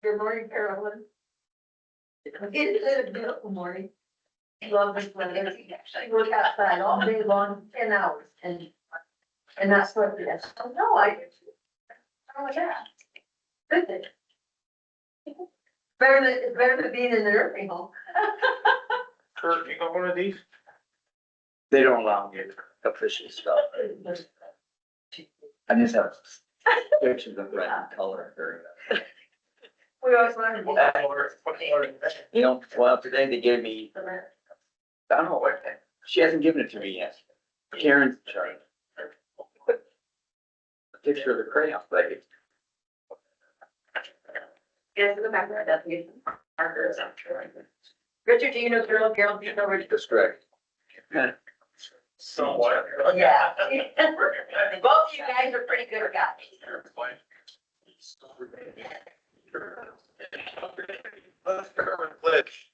Good morning, Carolyn. It is a beautiful morning. I love this weather. I work outside all day long, 10 hours, and that's what it is. Oh, no, oh, yeah. Good. Better than being in the nursing home. Kurt, you got one of these? They don't allow me to official stuff. I just have pictures of red and color. We always wanted to. You know, well, today they gave me, I don't know what, she hasn't given it to me yet. Karen's in charge. A picture of the crayon, like, Yes, in the background, that's get some markers, I'm sure. Richard, do you know Carol? Carol, do you know Richard? that's correct. Somewhat. Yeah. Both of you guys are pretty good guys. Let's start with pledge.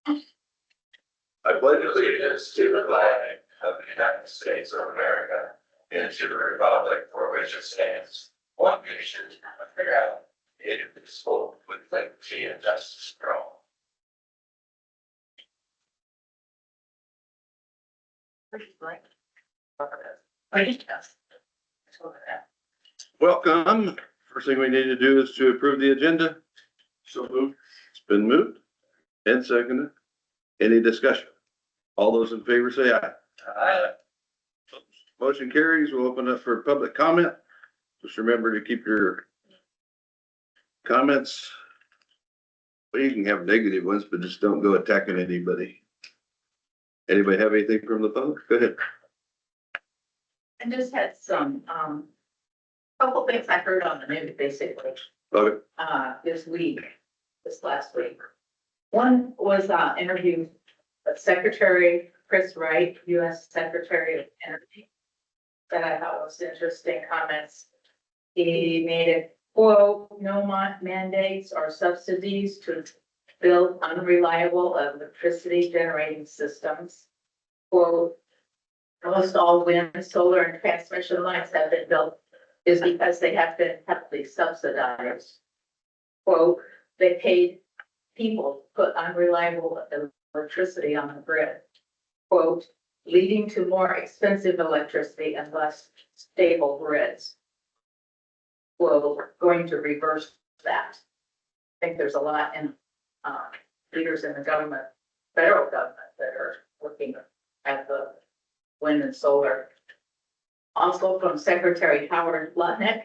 I pledge allegiance to the flag of the United States of America and to the republic for which it stands, one nation, under God, indivisible, with liberty and justice for all. Welcome. First thing we need to do is to approve the agenda. So moved. It's been moved and seconded. Any discussion? All those in favor say aye. Aye. Motion carries. We'll open up for public comment. Just remember to keep your comments. Well, you can have negative ones, but just don't go attacking anybody. Anybody have anything from the public? Go ahead. I just had some, couple things I heard on the news, basically, Okay. this last week. One was, interview with Secretary Chris Wright, U.S. Secretary of Energy, that I thought was interesting comments. He made it, quote, no mandates or subsidies to build unreliable electricity generating systems. Quote, almost all wind, solar, and transmission lines have been built is because they have been heavily subsidized. Quote, they paid people to put unreliable electricity on the grid. Quote, leading to more expensive electricity and less stable grids. Well, we're going to reverse that. I think there's a lot in, leaders in the government, federal government, that are looking at the wind and solar. Also from Secretary Howard Lutnick,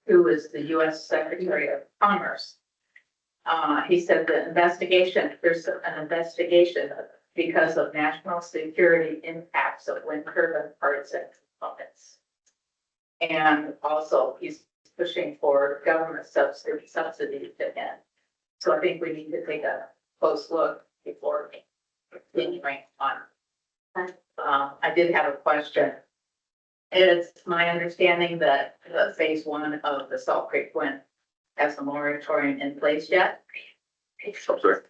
who is the U.S. Secretary of Commerce. He said the investigation, there's an investigation because of national security impacts of wind turbine parts and components. And also he's pushing for government subsidy to end. So I think we need to take a close look before continuing on. I did have a question. It's my understanding that the phase one of the Salt Creek Wind has a moratorium in place yet. I'm sorry.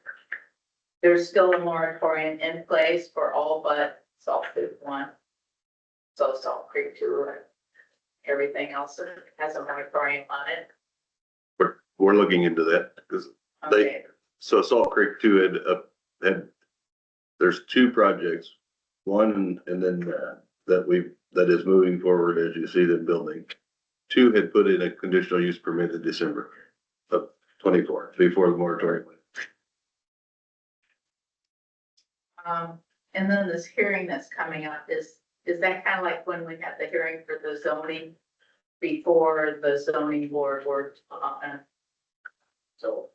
There's still a moratorium in place for all but Salt Creek 1. So Salt Creek 2 and everything else has a moratorium on it. We're looking into that because Okay, so Salt Creek 2 had, there's two projects. One, and then, that is moving forward as you see them building. 2 had put in a conditional use permit in December of 24, before the moratorium went. and then this hearing that's coming up, is that kind of like when we had the hearing for the zoning before the zoning board worked on? So.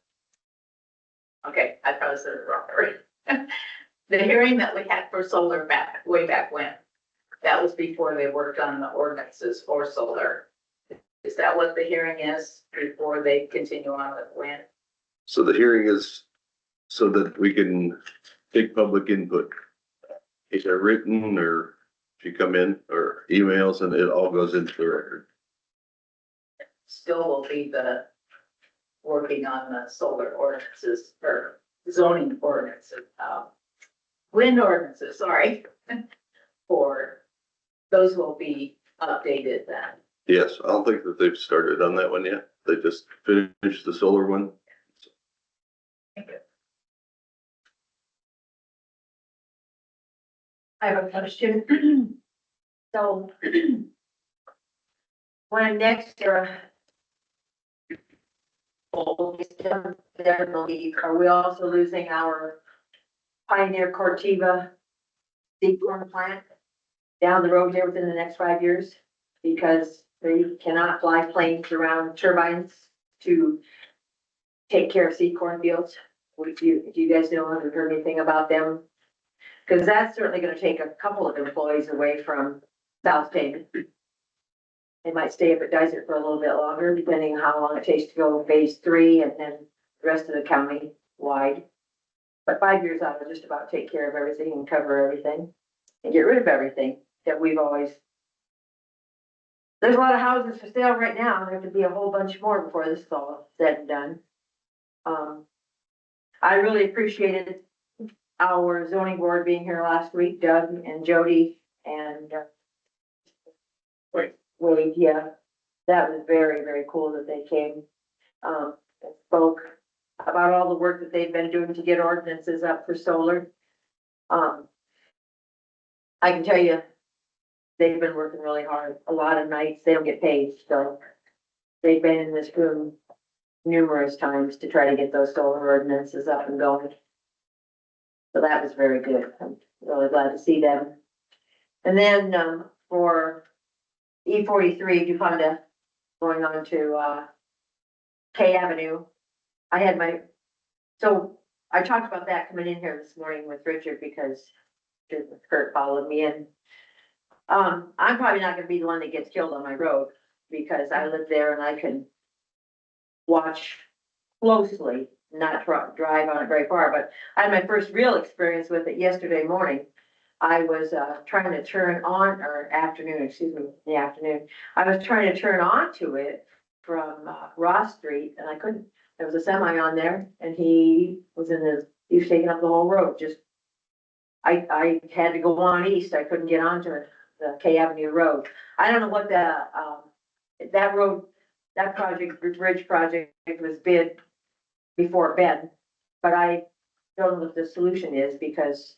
Okay, I probably said it wrong. The hearing that we had for solar way back when, that was before they worked on the ordinances for solar. Is that what the hearing is before they continue on with wind? So the hearing is so that we can take public input. If they're written or if you come in or emails and it all goes into the record. Still will be the working on the solar ordinances or zoning ordinances, wind ordinances, sorry, for those will be updated then. Yes, I don't think that they've started on that one yet. They just finished the solar one. I have a question. So when next year are we also losing our Pioneer Cortiva seed corn plant down the road there within the next 5 years? Because they cannot fly planes around turbines to take care of seed corn fields. Do you guys know, have you heard anything about them? Because that's certainly gonna take a couple of employees away from South Haven. They might stay up at Dyson for a little bit longer, depending on how long it takes to go phase 3 and then the rest of the county wide. But 5 years out, will just about take care of everything and cover everything and get rid of everything that we've always. There's a lot of houses for sale right now. There could be a whole bunch more before this is all said and done. I really appreciated our zoning board being here last week, Doug and Jody and Wade, yeah. That was very, very cool that they came, and spoke about all the work that they've been doing to get ordinances up for solar. I can tell you, they've been working really hard, a lot of nights, they don't get paid, so they've been in this room numerous times to try to get those solar ordinances up and going. So that was very good. I'm really glad to see them. And then, for E43, Dupanda, going on to, K Avenue, so I talked about that coming in here this morning with Richard because Kurt followed me in. I'm probably not gonna be the one that gets killed on my road because I live there and I can watch closely, not drive on it very far, but I had my first real experience with it yesterday morning. I was trying to turn on, or afternoon, excuse me, in the afternoon. I was trying to turn on to it from Ross Street and I couldn't. There was a semi on there and he was taking up the whole road. Just, I had to go on east. I couldn't get onto the K Avenue Road. I don't know what that road, that bridge project was bid before Ben, but I don't know what the solution is because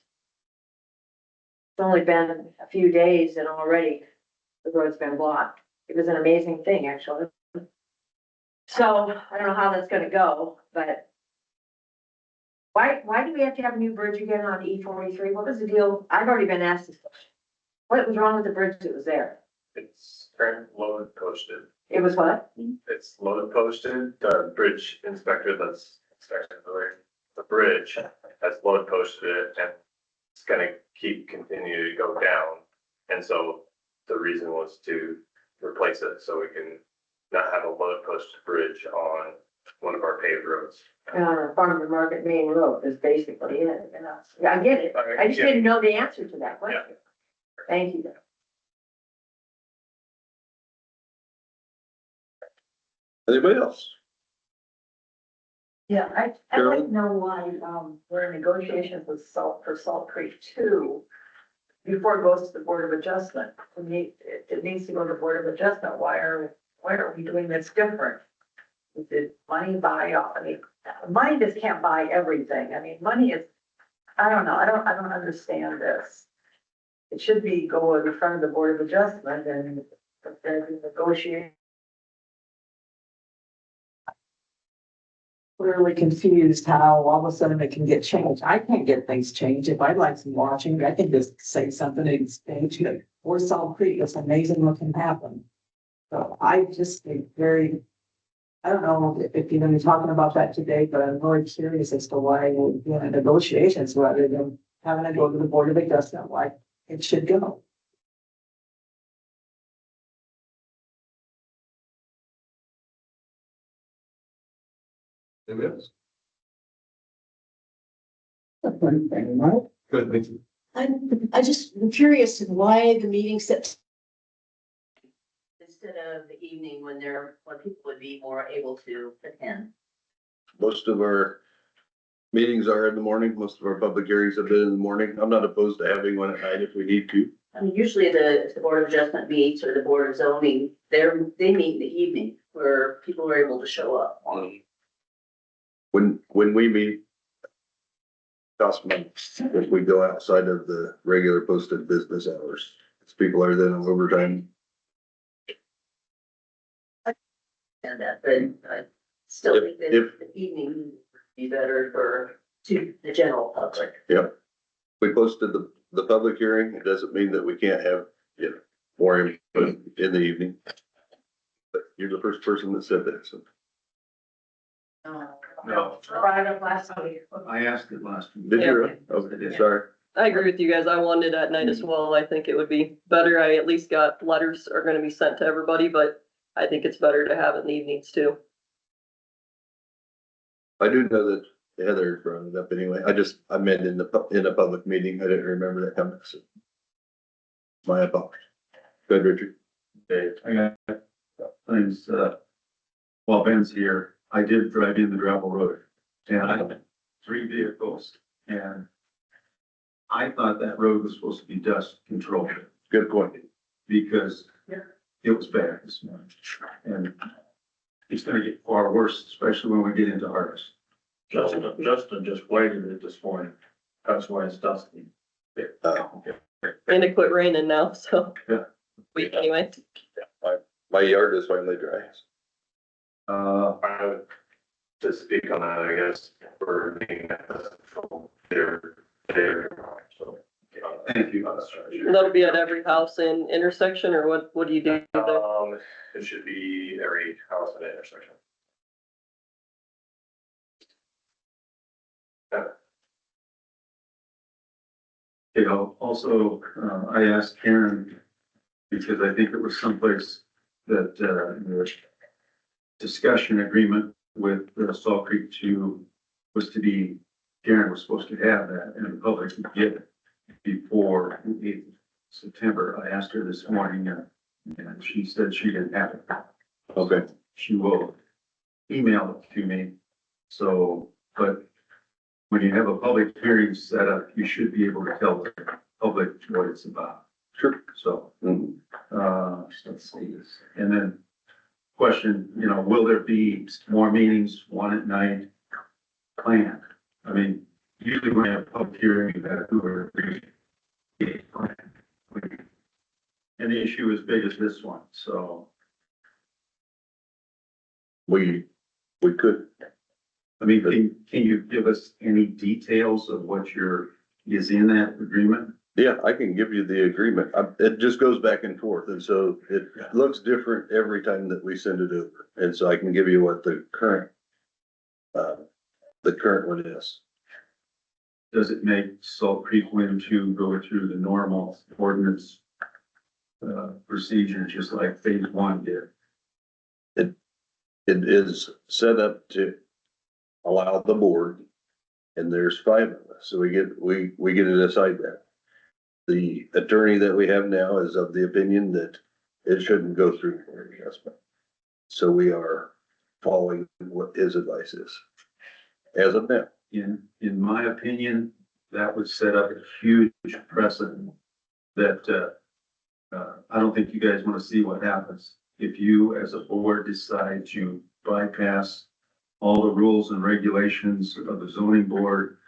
it's only been a few days and already the road's been blocked. It was an amazing thing, actually. So I don't know how that's gonna go, but why do we have to have a new bridge again on E43? What was the deal? I've already been asked this question. What was wrong with the bridge that was there? It's current load posted. It was what? It's load posted. The bridge inspector that's inspecting the bridge has load posted it and it's gonna continue to go down. And so the reason was to replace it so we can not have a load posted bridge on one of our paved roads. Farm to Market Main Road is basically it. Yeah, I get it. I just didn't know the answer to that question. Thank you. Anybody else? Yeah, I'd like Carolyn? to know why, we're in negotiations with for Salt Creek 2 before it goes to the Board of Adjustment. To me, it needs to go to the Board of Adjustment. Why are we doing this different? Did money buy off? I mean, money just can't buy everything. I mean, money is, I don't know, I don't understand this. It should be go in front of the Board of Adjustment and then negotiate. Really confused how all of a sudden it can get changed. I can't get things changed. If I'd like some watching, I can just say something and change it. Or Salt Creek, it's amazing what can happen. So I just think I don't know if you're gonna be talking about that today, but I'm very curious as to why we're doing negotiations rather than having to go to the Board of Adjustment, why it should go. Anybody else? Good, Thank you. I just am curious why the meeting set. Instead of the evening when people would be more able to attend. Most of our meetings are in the morning. Most of our public hearings have been in the morning. I'm not opposed to having one at night if we need to. I mean, usually the Board of Adjustment meets or the Board of Zoning, they meet in the evening where people are able to show up. When we meet, cost money, if we go outside of the regular posted business hours, if people are then on overtime. And that, but I still think that If- the evening would be better to the general public. We posted the public hearing, it doesn't mean that we can't have, more input in the evening. But you're the first person that said that, so. No, Right up last week. I asked it last week. Did you? Okay, sorry. I agree with you guys. I wanted it at night as well. I think it would be better. I at least got letters are gonna be sent to everybody, but I think it's better to have it in the evenings too. I do know that Heather brought it up anyway. I meant in a public meeting. I didn't remember that coming, so. My apologies. Good, Richard. Okay, I got things, while Ben's here, I did drive in the gravel road and I had 3 vehicles and I thought that road was supposed to be dust controlled Good point. because it was bad this morning. And it's gonna get far worse, especially when we get into harvest. Justin just waited it this morning. That's why it's dusty. And it quit raining now, so. Yeah. Week anyway. My yard is finally dry. I would, to speak on that, I guess, for being at the, so. Thank you. That'll be at every house and intersection, or what do you do there? It should be every house at the intersection. You know, also, I asked Karen, because I think it was someplace that, the discussion agreement with the Salt Creek 2 was to be, Karen was supposed to have that and the public could get it before the 8th of September. I asked her this morning and she said she didn't have it. Okay. She will email it to me. So, but when you have a public hearing set up, you should be able to tell the public what it's about. Sure. So, Mhm. let's see this. And then question, will there be more meetings, one at night planned? I mean, usually when you have a public hearing, you have 2 or 3 planned. And the issue is big as this one, so, We could, I mean, can you give us any details of what is in that agreement? yeah, I can give you the agreement. It just goes back and forth. And so it looks different every time that we send it over. And so I can give you what the current one is. Does it make Salt Creek Wind 2 go through the normal ordinance procedure, just like phase 1 did? It is set up to allow the board, and there's 5 of us, so we get to decide that. The attorney that we have now is of the opinion that it shouldn't go through board adjustment. So we are following what his advice is, as of now. In my opinion, that would set up a huge precedent that, I don't think you guys want to see what happens. If you, as a board, decide to bypass all the rules and regulations of the zoning board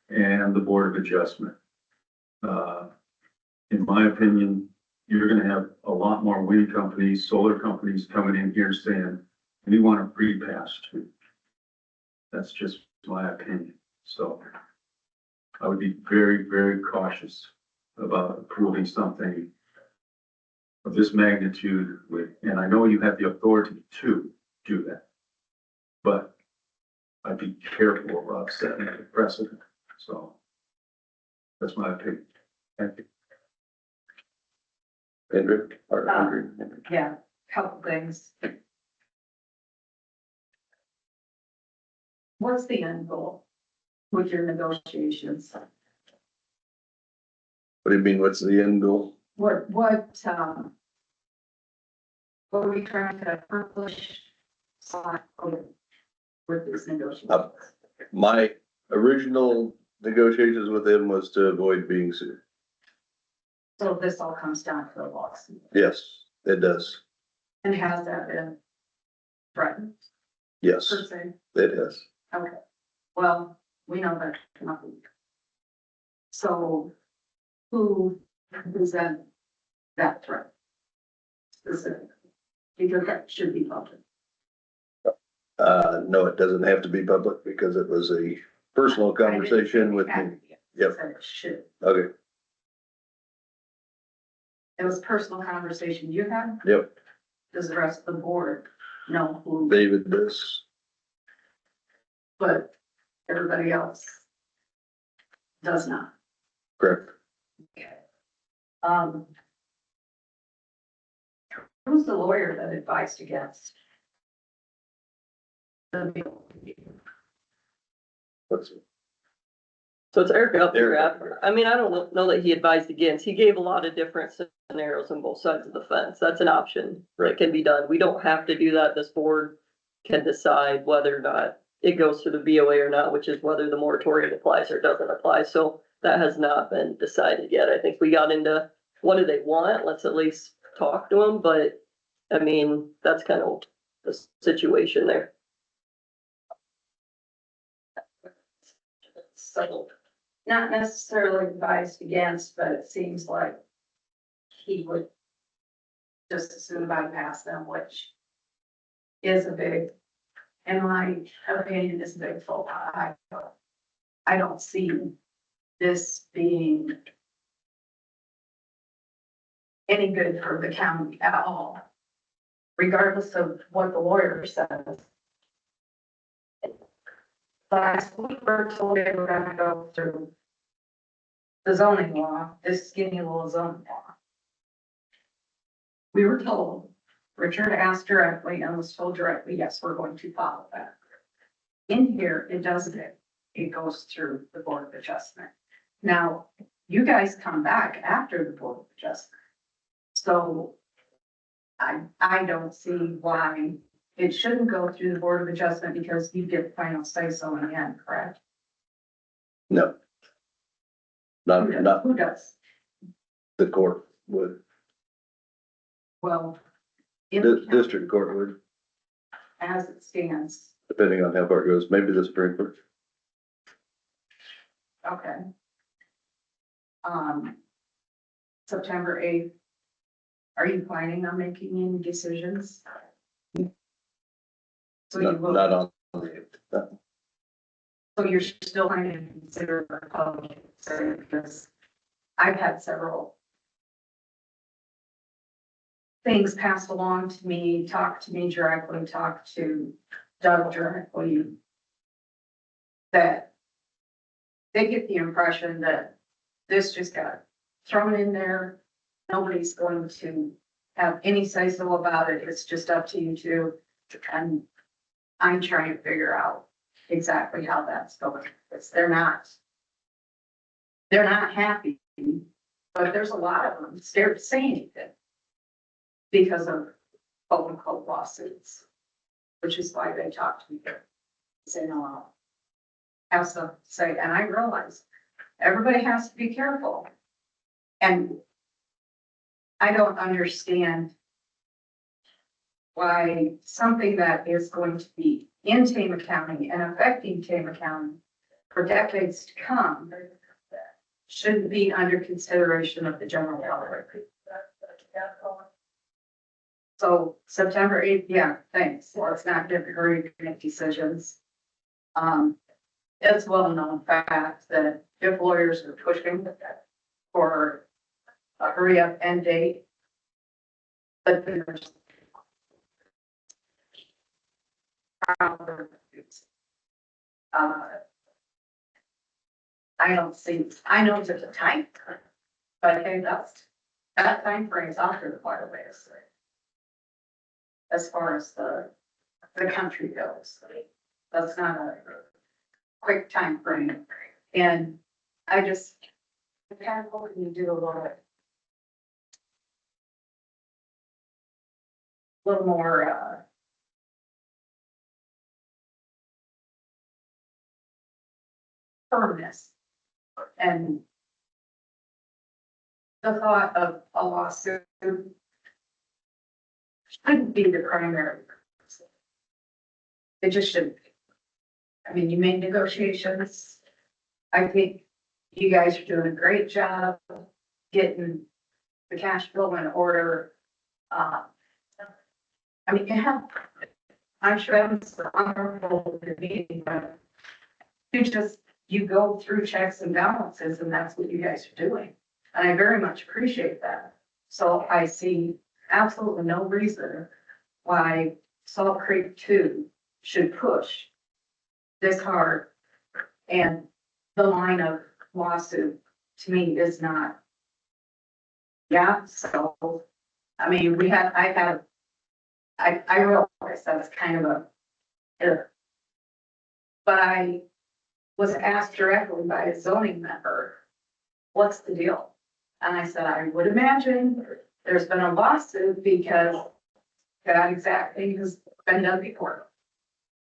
and the Board of Adjustment. In my opinion, you're gonna have a lot more wind companies, solar companies coming in here saying, we want a free pass too. That's just my opinion. So I would be very, very cautious about approving something of this magnitude and I know you have the authority to do that. But I'd be careful about setting a precedent. So that's my opinion. Thank you. Andrew? Yeah, couple things. What's the end goal with your negotiations? What do you mean, what's the end goal? What are we trying to accomplish with this negotiation? My original negotiations with him was to avoid being sued. So this all comes down to a lawsuit. Yes, it does. And has that been threatened Yes, per se? it has. Okay, well, we know that nothing. So who present that threat? Specifically, because that should be public. No, it doesn't have to be public because it was a personal conversation with me. Yep. Said it should. Okay, It was a personal conversation you had. yep, Does the rest of the board know who, David does. but everybody else does not? Correct. Um. Who's the lawyer that advised against? The bill? Let's see. So it's Eric Eric Upper. I mean, I don't know that he advised against. He gave a lot of different scenarios on both sides of the fence. That's an option Right. that can be done. We don't have to do that. This board can decide whether or not it goes to the BOA or not, which is whether the moratorium applies or doesn't apply. So that has not been decided yet. I think we got into what do they want? Let's at least talk to them, but I mean, that's kind of the situation there. So, not necessarily advised against, but it seems like he would just as soon bypass them, which is a big, in my opinion, is a big faux pas. I don't see this being any good for the county at all, regardless of what the lawyer says. Last week, we're told they were gonna go through the zoning law, this skinny little zoning law. We were told, Richard asked directly and was told directly, yes, we're going to follow that. In here, it doesn't, it goes through the Board of Adjustment. Now, you guys come back after the Board of Adjustment. So I don't see why it shouldn't go through the Board of Adjustment because you get final say so in the end, correct? No. Not Who does? the court would, Well, in the the county, district court would, as it stands, depending on how far it goes, maybe the Supreme Court. okay. September 8th, are you planning on making any decisions? So you Not will, not on, so you're still planning to consider a Republican, say, because I've had several things passed along to me, talk to me directly, talk to Doug directly, that they get the impression that this just got thrown in there. Nobody's going to have any say-so about it. It's just up to you two. And I'm trying to figure out exactly how that's going. Because they're not happy, but there's a lot of them scared to say anything because of quote unquote lawsuits, which is why they talk to me. Say, no, I'll have something to say, and I realize everybody has to be careful. And I don't understand why something that is going to be in Tama County and affecting Tama County for decades to come shouldn't be under consideration of the general public. So September 8th, yeah, thanks. Let's not get hurried to make decisions. It's well known fact that if lawyers are pushing for a hurry up end date, but there's I don't see, I know there's a time, but I think that time frame is after the fire base. As far as the country goes, that's not a quick time frame. And I just, kind of hoping you do a little more, firmness and the thought of a lawsuit shouldn't be the primary purpose. It just shouldn't be. I mean, you made negotiations. I think you guys are doing a great job getting the cash flow in order. I mean, you have, I'm sure that's honorable meeting, but you go through checks and balances, and that's what you guys are doing. And I very much appreciate that. So I see absolutely no reason why Salt Creek 2 should push this hard. And the line of lawsuit to me is not. Yeah, so, I mean, I realize that's kind of a, but I was asked directly by a zoning member, what's the deal? And I said, I would imagine there's been a lawsuit because that exact thing has been done before.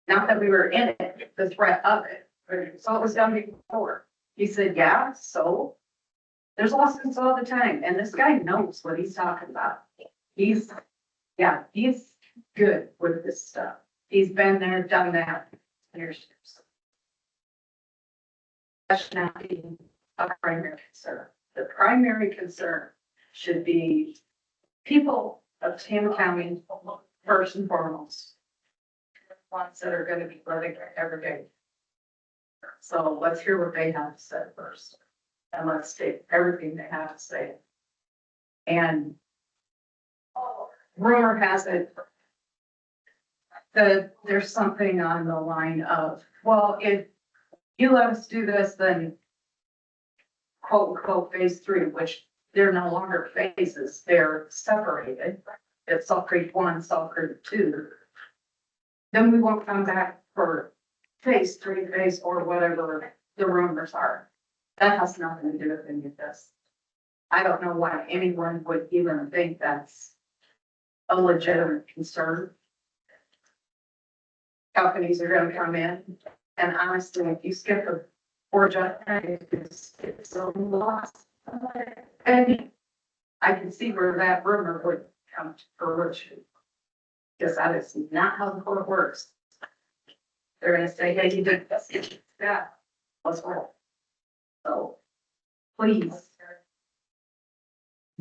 Not that we were in it, the threat of it, so it was done before. He said, yeah, so there's lawsuits all the time, and this guy knows what he's talking about. He's good with this stuff. He's been there, done that. That's not being a primary concern. The primary concern should be people of Tama County, first and foremost. Ones that are gonna be living there every day. So let's hear what they have to say first. And let's take everything they have to say. And rumor has it that there's something on the line of, well, if you let us do this, then quote unquote phase 3, which they're no longer phases, they're separated. It's Salt Creek 1, Salt Creek 2. Then we won't come back for phase 3, phase 4, whatever the rumors are. That has nothing to do with any of this. I don't know why anyone would even think that's a legitimate concern. Companies are gonna come in, and honestly, if you skip a it's a loss. And I can see where that rumor would come to fruition. Because that is not how the court works. They're gonna say, hey, you did this, yeah, what's wrong? So, please,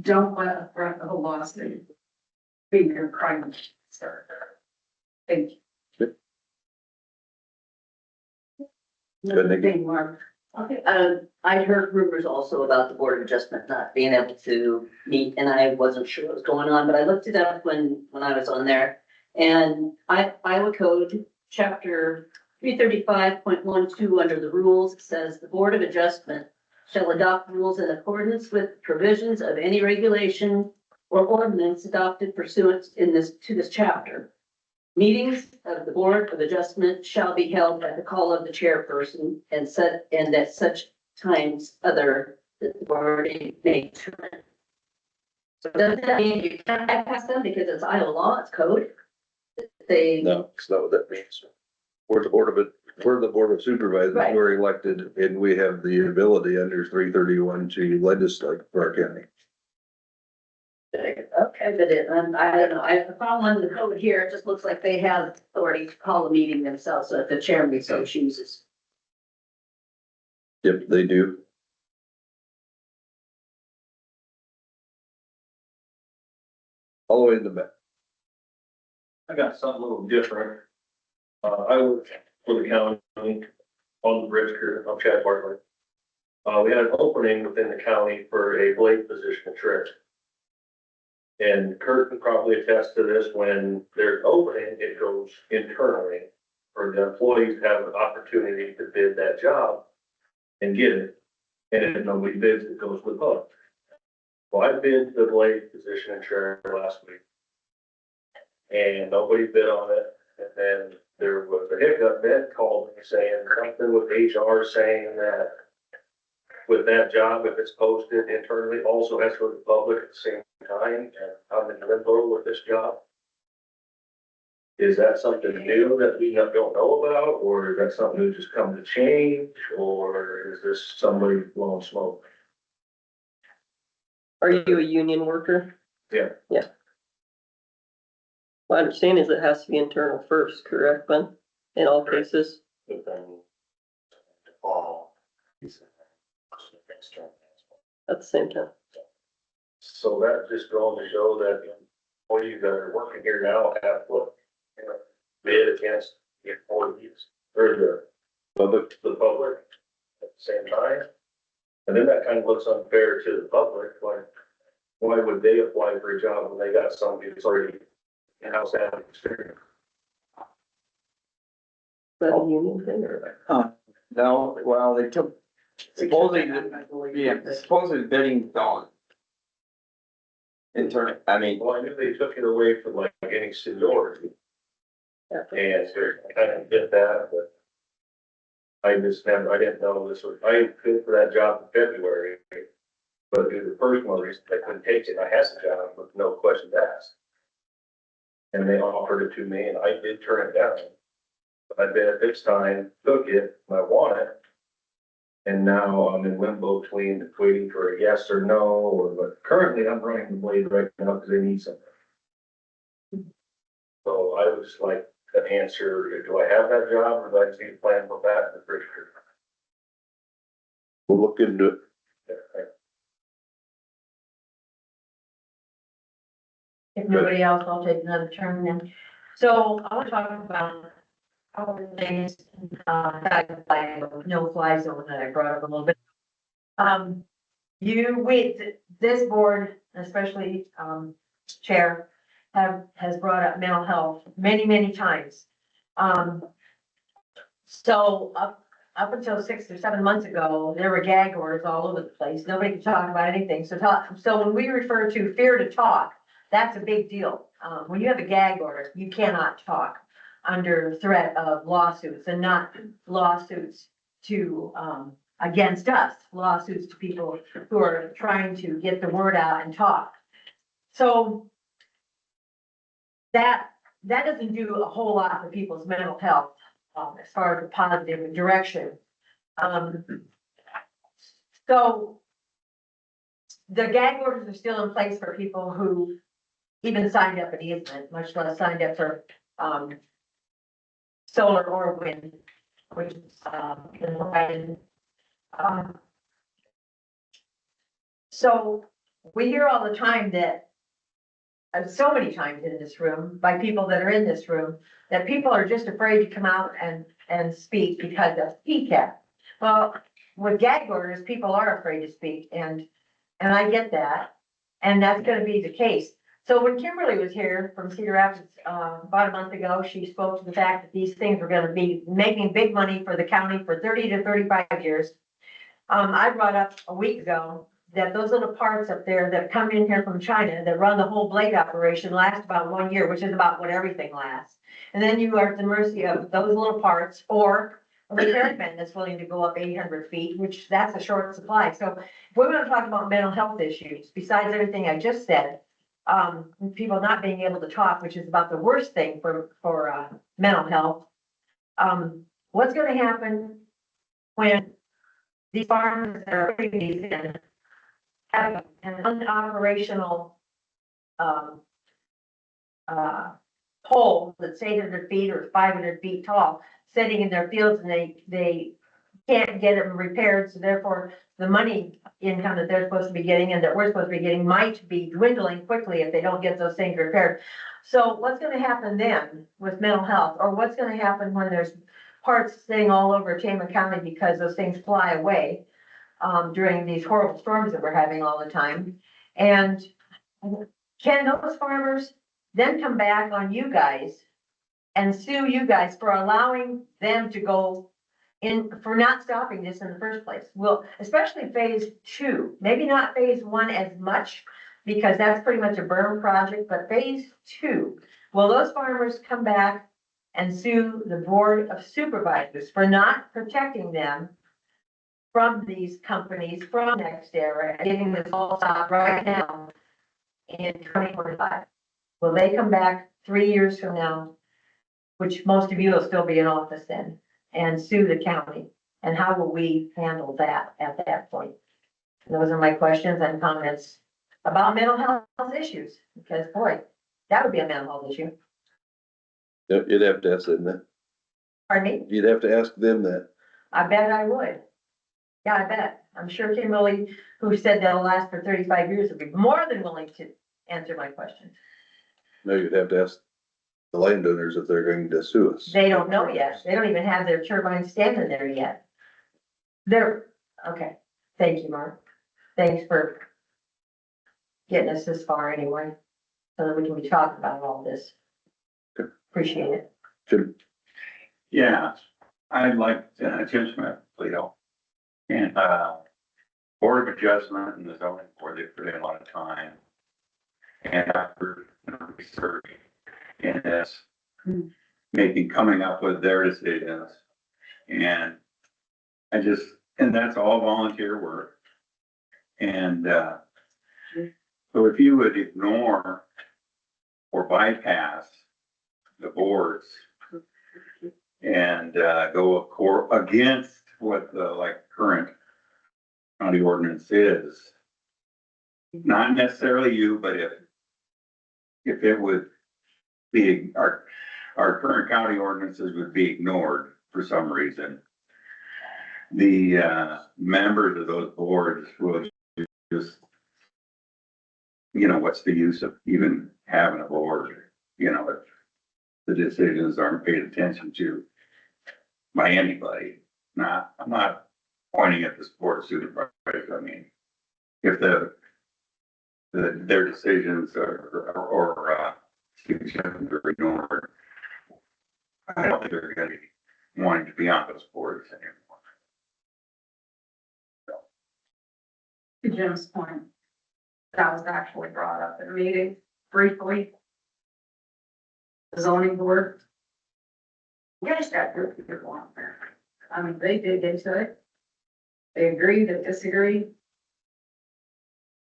don't let a threat of a lawsuit be your primary concern. Thank you. Good, thank you. Thing, Mark. Okay, I heard rumors also about the Board of Adjustment not being able to meet, and I wasn't sure what was going on, but I looked it up when I was on there. And Iowa Code, chapter 335.12, under the rules, says the Board of Adjustment shall adopt rules in accordance with provisions of any regulation or ordinance adopted pursuant to this chapter. Meetings of the Board of Adjustment shall be held at the call of the chairperson and at such times the board may determine. So does that mean you can't bypass them because it's Iowa law, it's code? No, it's not what that means. We're the Board of Supervisors, Right. we're elected, and we have the ability under 331 to legislate for our county. Okay, but I don't know, I following the code here, it just looks like they have authority to call a meeting themselves, so if the chairman so chooses. Yep, they do. All the way in the back. I got something a little different. I work for the county on the bridge crew, I'm Chad Bartley. We had an opening within the county for a blade position in Trent. And Kurt can probably attest to this, when there's opening, it goes internally, or the employees have an opportunity to bid that job and get it. And if nobody bids, it goes with both. Well, I bid the blade position in Trent last week. And nobody bid on it, and then there was a hiccup. Ned called me saying something with HR saying that with that job, if it's posted internally, also has to go to the public at the same time, and I'm in limbo with this job. Is that something new that we don't know about, or is that something who's just come to change, or is this somebody blowing smoke? Are you a union worker? Yeah. Yeah. My understanding is it has to be internal first, correct, Ben? In all Correct. cases? But then the fall. At the same time. So that just goes to show that employees that are working here now have what, bid against the employees or the public at the same time. And then that kind of looks unfair to the public, like, why would they apply for a job when they got somebody that's already in-house having experience? Is that a union thing or? No, well, they took, supposedly, supposedly bidding gone. Internal, I mean, Well, I knew they took it away from like any seniority. And I kind of get that, but I just never, I didn't know this was, I fit for that job in February. But due to the personal reason, I couldn't take it. I had the job with no questions asked. And they offered it to me and I did turn it down. But I bet at this time, took it, and I want it. And now I'm in limbo between waiting for a yes or no, or, but currently I'm running the blade right now because they need something. So I would just like an answer, do I have that job or do I just need to plan for that in the first year? We'll look into it. If nobody else, I'll take another turn then. So I want to talk about all the things, no fly zone that I brought up a little bit. This board, especially, chair, has brought up mental health many, many times. So up until 6 or 7 months ago, there were gag orders all over the place. Nobody could talk about anything. So when we refer to fear to talk, that's a big deal. When you have a gag order, you cannot talk under threat of lawsuits, and not lawsuits to, against us, lawsuits to people who are trying to get the word out and talk. So that doesn't do a whole lot for people's mental health, as far as a positive direction. So the gag orders are still in place for people who even signed up an easement, much less signed up for, solar or wind, which is, so we hear all the time that, so many times in this room, by people that are in this room, that people are just afraid to come out and speak because of PCAP. Well, with gag orders, people are afraid to speak, and I get that, and that's gonna be the case. So when Kimberly was here from Cedar Rapids, about a month ago, she spoke to the fact that these things were gonna be making big money for the county for 30 to 35 years. I brought up a week ago that those little parts up there that come in here from China that run the whole blade operation last about 1 year, which is about what everything lasts. And then you are at the mercy of those little parts, or a repairman that's willing to go up 800 feet, which that's a short supply. So if we want to talk about mental health issues, besides everything I just said, people not being able to talk, which is about the worst thing for mental health. What's going to happen when these farms that are putting these in have an unoperational pole that's 800 feet or 500 feet tall, sitting in their fields, and they can't get them repaired, so therefore the money income that they're supposed to be getting and that we're supposed to be getting might be dwindling quickly if they don't get those things repaired. So what's gonna happen then with mental health, or what's gonna happen when there's parts sitting all over Tama County because those things fly away during these horrible storms that we're having all the time? And can those farmers then come back on you guys and sue you guys for allowing them to go in, for not stopping this in the first place? Well, especially phase 2, maybe not phase 1 as much, because that's pretty much a burn project, but phase 2, will those farmers come back and sue the Board of Supervisors for not protecting them from these companies, from NextEra, and getting this all stopped right now in 2025? Will they come back 3 years from now, which most of you will still be in office then, and sue the county? And how will we handle that at that point? Those are my questions and comments. about mental health issues, because boy, that would be a mental health issue. You'd have to ask them that. Pardon me? You'd have to ask them that. I bet I would. Yeah, I bet. I'm sure Kimberly, who said that'll last for 35 years, would be more than willing to answer my questions. No, you'd have to ask the landowners if they're going to sue us. They don't know yet. They don't even have their turbines standing there yet. Okay. Thank you, Mark. Thanks for getting us this far anyway, so that we can be talking about all this. Good. Appreciate it. Jim, Yeah, I'd like, Jim Smith, Leo. And, Board of Adjustment and the zoning board, they put in a lot of time. And after research in this, coming up with their decisions. And and that's all volunteer work. And, so if you would ignore or bypass the boards and go against what the current county ordinance is, not necessarily you, but if it would be, our current county ordinances would be ignored for some reason, the members of those boards will just, what's the use of even having a board, if the decisions aren't paid attention to by anybody. I'm not pointing at this board of supervisors. I mean, if their decisions or suggestions are ignored, I don't think they're gonna be wanting to be on those boards anymore. To Jim's point, that was actually brought up in a meeting briefly. The zoning board. You guys got your people on there. I mean, they dig into it. They agree, they disagree.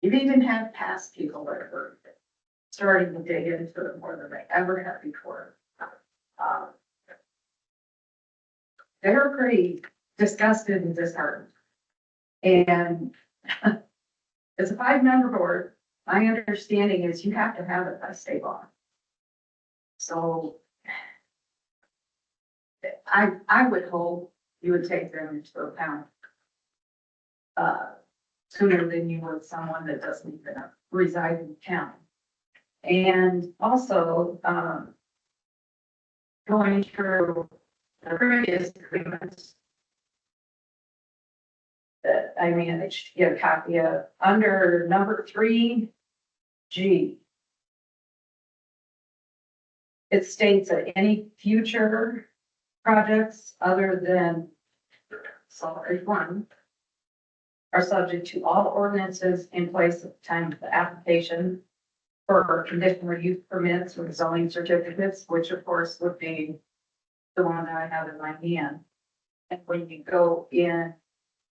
You've even had past people that are starting to dig into it more than they ever have before. They're pretty disgusted and disheartened. And it's a 5-member board. My understanding is you have to have it by state law. So I would hope you would take them into account sooner than you would someone that doesn't even reside in the county. And also, going through the previous agreements that I managed to get a copy of, under number 3G. It states that any future projects other than Salt Creek 1 are subject to all ordinances in place at the time of the application for conditional use permits or zoning certificates, which of course would be the one that I have in my hand. And when you go in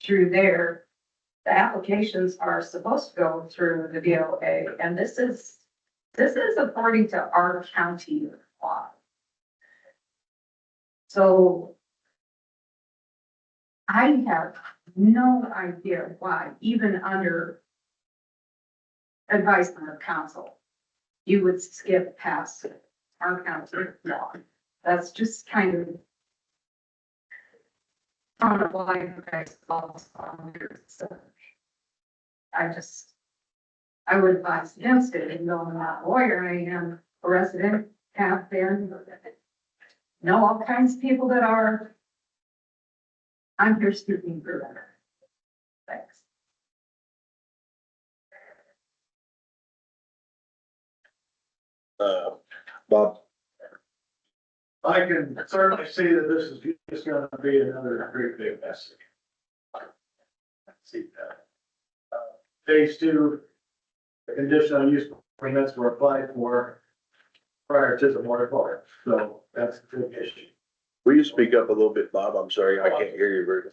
through there, the applications are supposed to go through the DOA, and this is according to our county law. So I have no idea why, even under advisement of council, you would skip past our county law. That's just kind of, I don't know why you guys fall on your research. I would advise against it, even though I'm not a lawyer, I am a resident, have been, know all kinds of people that are. I'm here speaking for them. Thanks. Bob, I can certainly see that this is just gonna be another great big mess. See that. Phase 2, the conditional use permits were applied for prior to the moratorium, so that's a big issue. will you speak up a little bit, Bob? I'm sorry, I can't hear you very well.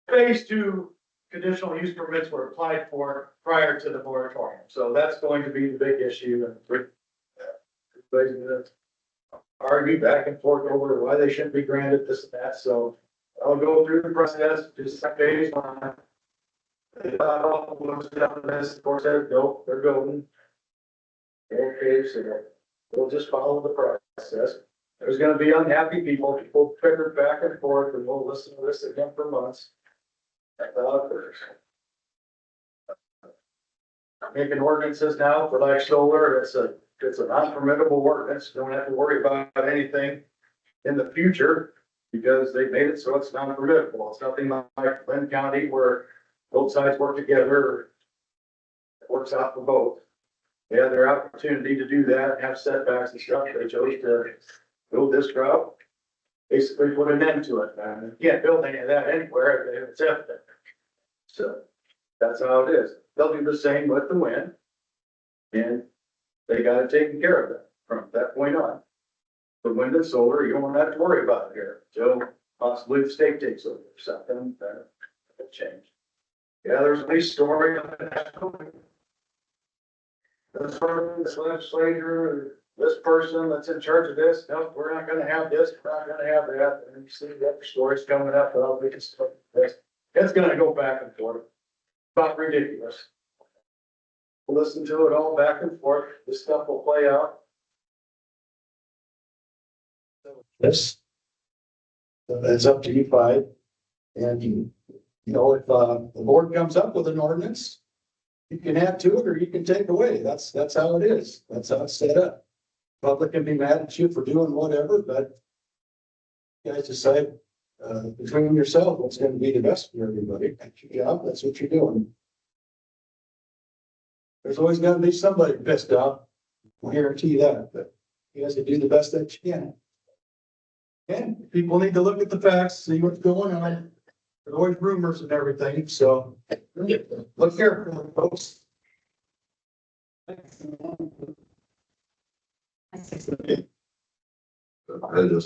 Phase 2 conditional use permits were applied for prior to the moratorium, so that's going to be the big issue. And everybody's gonna argue back and forth over why they shouldn't be granted this and that, so I'll go through the process, just like phase 1. They thought all was down this, of course, nope, they're building. Okay, so we'll just follow the process. There's gonna be unhappy people bicker back and forth, and we'll listen to this again for months. Making ordinances now for like solar, it's a non-permittable ordinance, don't have to worry about anything in the future, because they made it so it's non-permittable. It's nothing like Lynn County where both sides work together. It works out for both. They had their opportunity to do that, have setbacks and stuff, they chose to build this route. Basically put an end to it, and you can't build any of that anywhere if it's evident. So, that's how it is. They'll do the same with the wind. And they got it taken care of that from that point on. The wind and solar, you don't have to worry about it here, so possibly the state takes over or something, that'll change. Yeah, there's a nice story of the national. This legislature, this person that's in charge of this, no, we're not gonna have this, we're not gonna have that, and you see the other stories coming up, well, we can start this. It's gonna go back and forth, about ridiculous. We'll listen to it all back and forth, this stuff will play out. This. It's up to you five, and you know, if, the board comes up with an ordinance, you can add to it or you can take away. That's how it is. That's how it's set up. Public can be mad at you for doing whatever, but you guys decide, between yourself, what's gonna be the best for everybody. That's your job. That's what you're doing. There's always gonna be somebody pissed off. I guarantee you that, but you guys can do the best that you can. And people need to look at the facts, see what's going on. There's always rumors and everything, so look careful, folks. I just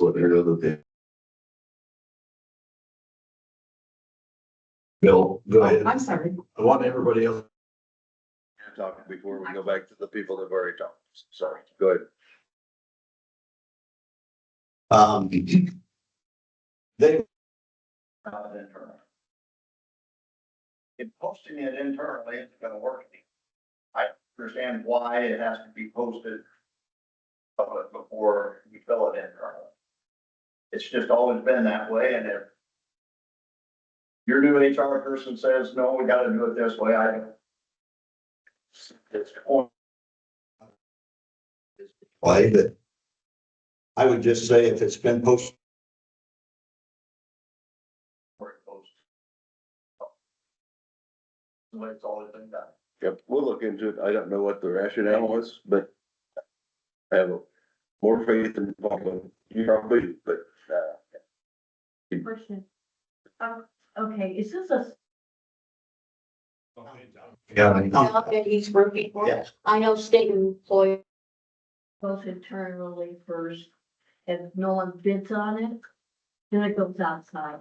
want to hear the other thing. Bill, go ahead. I'm sorry. I want everybody else to talk before we go back to the people that have already talked. Sorry, go ahead. They. In posting it internally, it's gonna work. I understand why it has to be posted before you fill it internally. It's just always been that way, and if your new HR person says, no, we gotta do it this way, I don't. It's Why, but I would just say if it's been posted, the way it's always been done. Yep, we'll look into it. I don't know what the rationale was, but I have more faith in you probably, do, but, Question. Okay, is this a yeah, Job that he's working for. Yes. I know state employees. goes internally first, and no one bids on it, then it goes outside.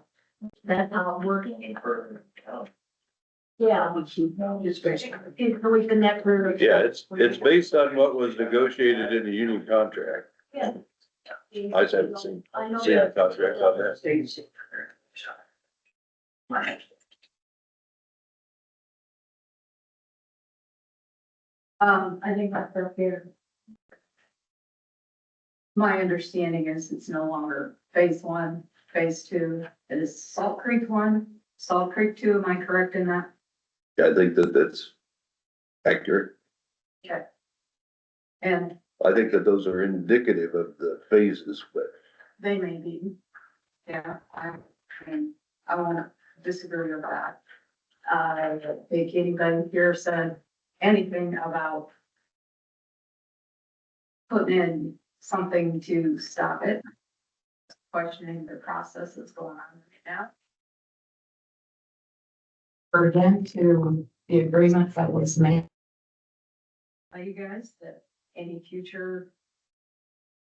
That's how it works. Yeah. It's basically. It's always been that for. yeah, it's based on what was negotiated in the union contract. Yeah. I just haven't seen I know the that. contract on that. I think that's fair. My understanding is it's no longer phase one, phase two, it is Salt Creek one, Salt Creek two, am I correct in that? Yeah, I think that that's accurate. Okay. And I think that those are indicative of the phases, but they may be, yeah, mean, I won't disagree with that. I don't think anybody here said anything about putting in something to stop it. Questioning the process that's going on right now. Or again to the agreement that was made. Are you guys that any future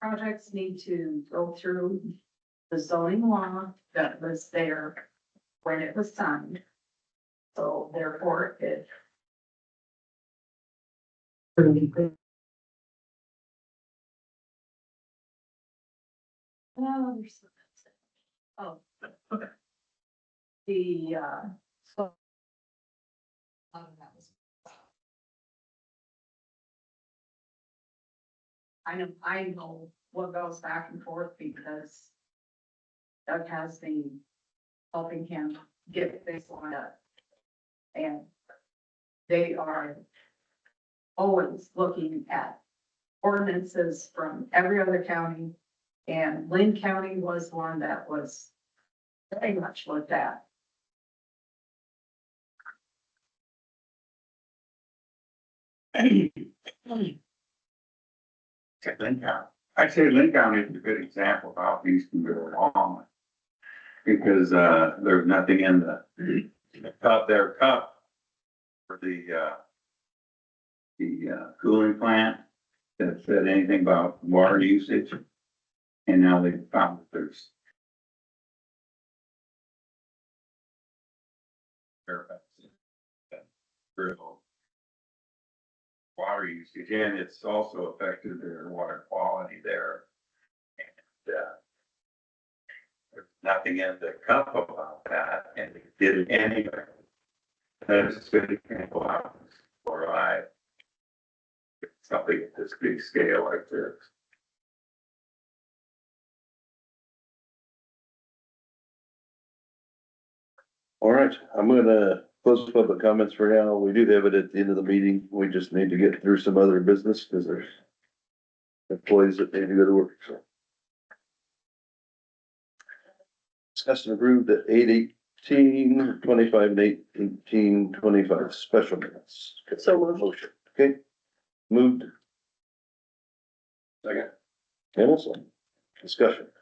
projects need to go through the zoning law that was there when it was signed? So therefore, it oh, there's oh, okay. The so I know what goes back and forth because Doug has been helping him get this lined up. And they are always looking at ordinances from every other county. And Lynn County was one that was very much looked at. I'd say Lynn County is a good example of how things can go along. Because, there's nothing in the cup for the cooling plant that said anything about water usage. And now they found that there's water usage, and it's also affected their water quality there. And, there's nothing in the cup about that, and they did it anyway. That's a good example of fluoride. Something at this big scale like this. All right, I'm gonna close public comments for now. We do have it at the end of the meeting. We just need to get through some other business because there's employees that need to go to work, so. Discussed and approved at 8/18/25 and 8/18/25 special minutes. So moved. Motion, okay? Moved. Second. Hamilton, discussion.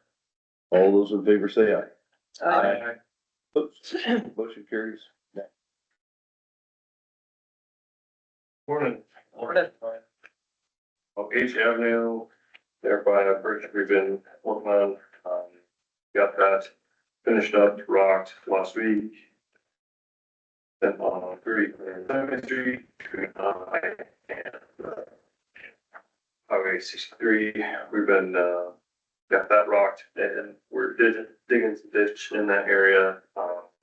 All those in favor say aye. Aye. Oops, motion carries. Morning. Morning. On H Avenue, there by a bridge we've been working on, got that finished up, rocked last week. Then on 37th Street, between I and Highway 63, we've been, got that rocked and we're digging some ditch in that area,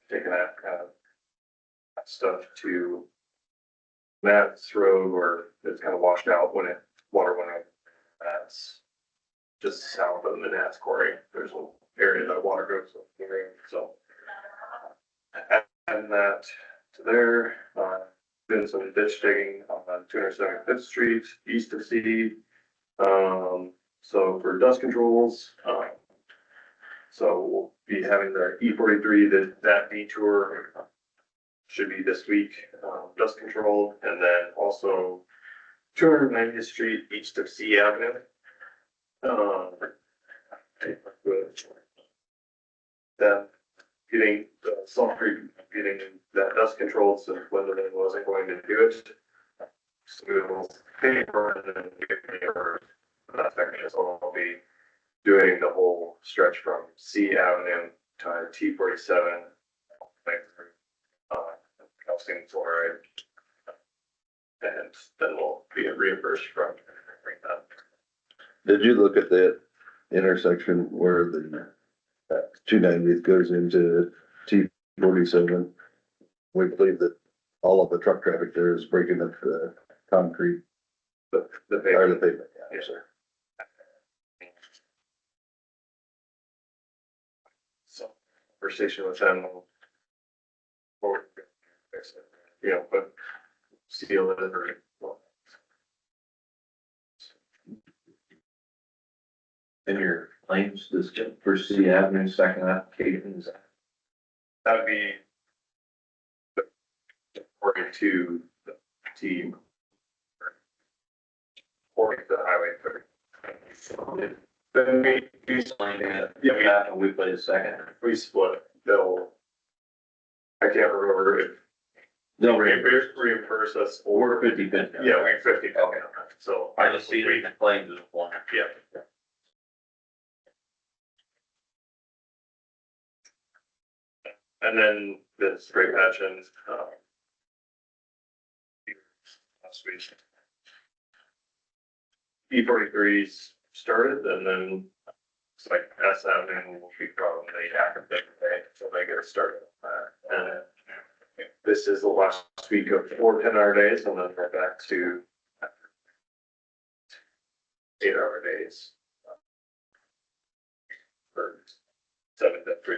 taking that kind of stuff to Matt's Road where it's kind of washed out when water went out. That's just south of the Nats Quarry. There's an area that water goes through, so. Adding that to there, doing some ditch digging on 275th Street, east of CD. So for dust controls, so we'll be having the E43, that detour should be this week, dust control, and then also 290th Street east of C Avenue. Then getting Salt Creek, getting that dust controlled, so Linderman wasn't going to do it. So we'll paper and then get paper. That's actually, so I'll be doing the whole stretch from C Avenue to T47. Calcium chloride. And then we'll be reimbursed from that. Did you look at that intersection where the 290th goes into T47? We believe that all of the truck traffic there is breaking up the concrete. The Or the pavement. pavement, yeah, Yeah. sir. So, conversation with them. Or, you know, but seal it or. And your claims, this First City Avenue, second application, is that? That would be. According to the team. According to the highway. Then we signed it, yeah, And we played a second. we split, they'll. I can't remember if They'll reimburse us or, 50/50. yeah, we 50, okay, so. I just see the claims as one. Yeah. And then the spray patching, last week. E43's started and then it's like S Avenue will be probably active day, so they get started on that. And this is the last week of 4 10-hour days, and then we're back to 8-hour days. For 7 to 3.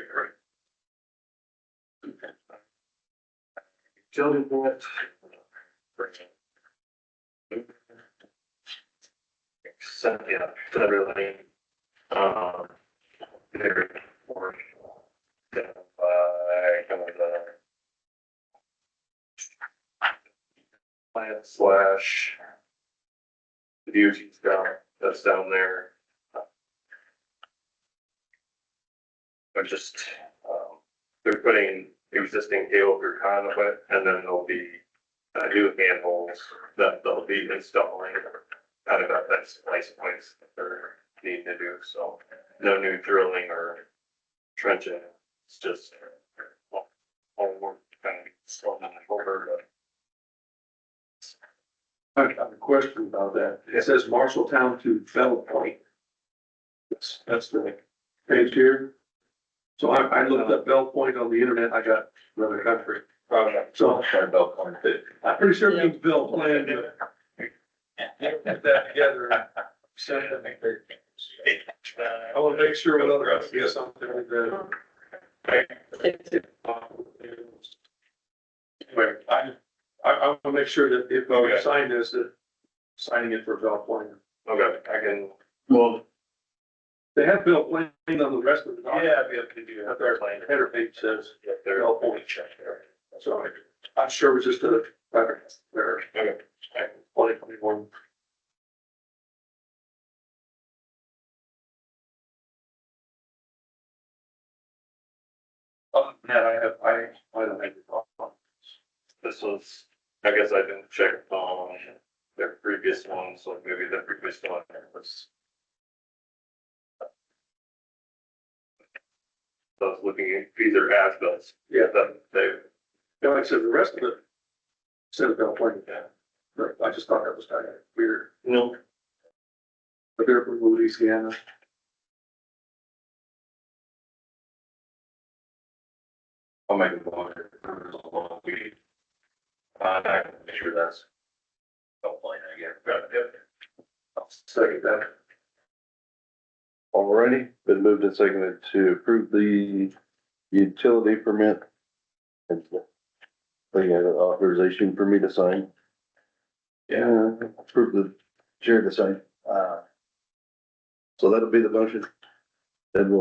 Children permit. Yeah, really, they're for, kind of the plant slash the beauty's down, that's down there. But just, they're putting existing cable through conduit, and then there'll be new handholds that they'll be installing. Kind of at that splice points that they're needing to do, so no new drilling or trenching, it's just all work kind of slowing the shoulder. I have a question about that. It says Marshalltown to Bell Point. That's the page here. So I looked up Bell Point on the internet, I got another country. So Bell Point too. I'm pretty sure it means Bell Plan. Get that together. And send it. I want to make sure what other, yes, something like that. Anyway, I want to make sure that if we sign this, that signing it for Bell Point. Okay, I can, well, They have Bell Plain on the rest of the document. yeah, we have to do Up there, plan. header page says They're Bell Point. So I'm sure it was just a, there, Okay. 2021. Other than that, I don't have any problem. This was, I guess I didn't check on their previous one, so maybe the previous one was. I was looking at either as-bills. Yeah. That they, Yeah, like I said, the rest of it said Bell Plain. Yeah. But I just thought that was kind of weird. no, But they're from Louisiana. I'll make a long, we. I can make sure that's. Don't plan again. I'll second that. Alrighty, been moved and seconded to approve the utility permit. And they got an authorization for me to sign. Yeah, approve the chair to sign. So that'll be the motion. Then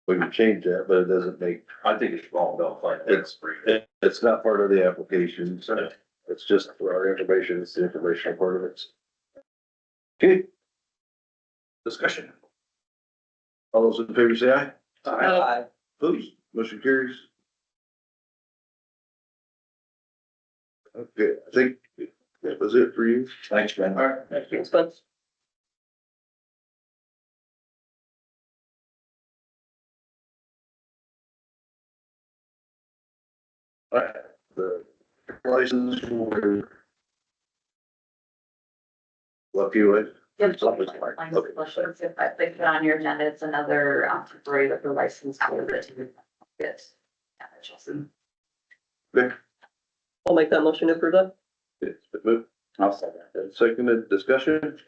we can change that, but it doesn't make, I think it's wrong, Bell Point. it's not part of the application, so it's just for our information, it's the informational part of it. Okay, Discussion. all those in favor say aye. Aye. Opposed, motion carries. Okay, I think that was it for you. Thanks, Ben. All right, thank you. Thanks, Spence. Alright, the license for. Lucky way. Yep. If I think it on your agenda, it's another temporary liquor license for the yes. I'll make that motion to approve that. It's been moved I'll second. and seconded, discussion.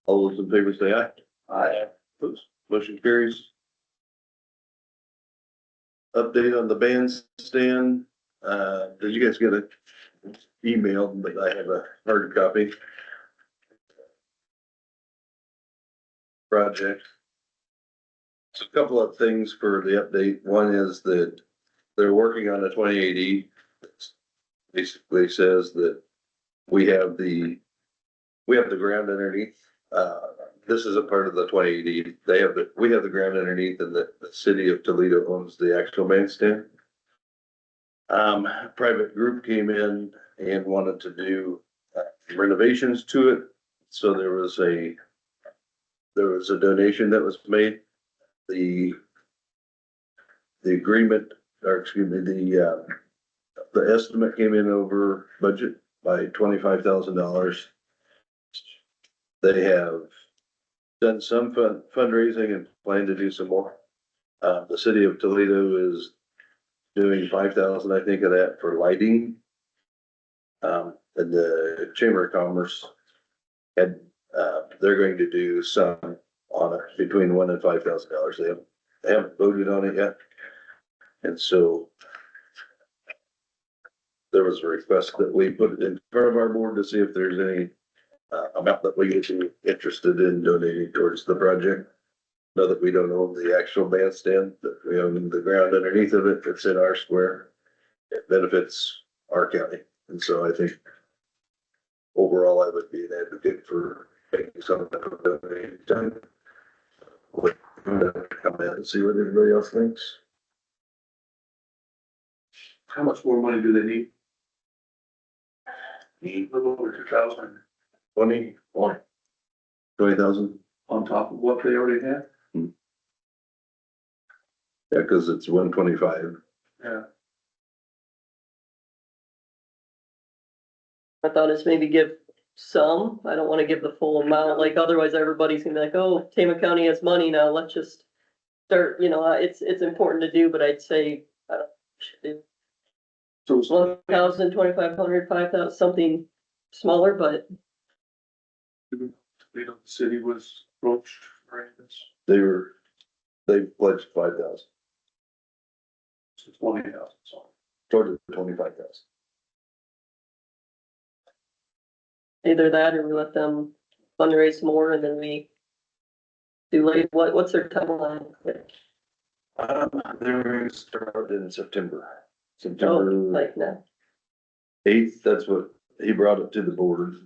All those in favor say aye. Aye. Opposed, motion carries. Update on the bandstand, did you guys get an email, but I have a hard copy. Project. So a couple of things for the update. One is that they're working on a 2080. Basically says that we have the ground underneath. This is a part of the 2080. We have the ground underneath, and the city of Toledo owns the actual bandstand. A private group came in and wanted to do renovations to it. So there was a donation that was made. The agreement, or excuse me, the estimate came in over budget by $25,000. They have done some fundraising and plan to do some more. The city of Toledo is doing 5,000, I think, of that for lighting. And the Chamber of Commerce had, they're going to do some on it between $1,000 and $5,000. They haven't voted on it yet. And so there was a request that we put it in front of our board to see if there's any amount that we would be interested in donating towards the project. Now that we don't own the actual bandstand, that we own the ground underneath of it, it's in our square. It benefits our county. And so I think overall, I would be an advocate for making some of that donation. Would come in and see what everybody else thinks. How much more money do they need? Need a little over 2,000 20,000? on top of what they already have? Yeah, cause it's 125. Yeah. I thought is maybe give some, I don't wanna give the full amount, like otherwise everybody's gonna be like, oh, Tama County has money now, let's just start, it's important to do, but I'd say, I don't, should do So it's 1,000, 2,500, 5,000, something smaller, but the city was approached for this, They pledged 5,000, so 20,000, so. towards 25,000. either that or we let them fundraise more and then we do late, what's their timeline? They're going to start in September. Oh, September like now. 8th, that's what he brought it to the board.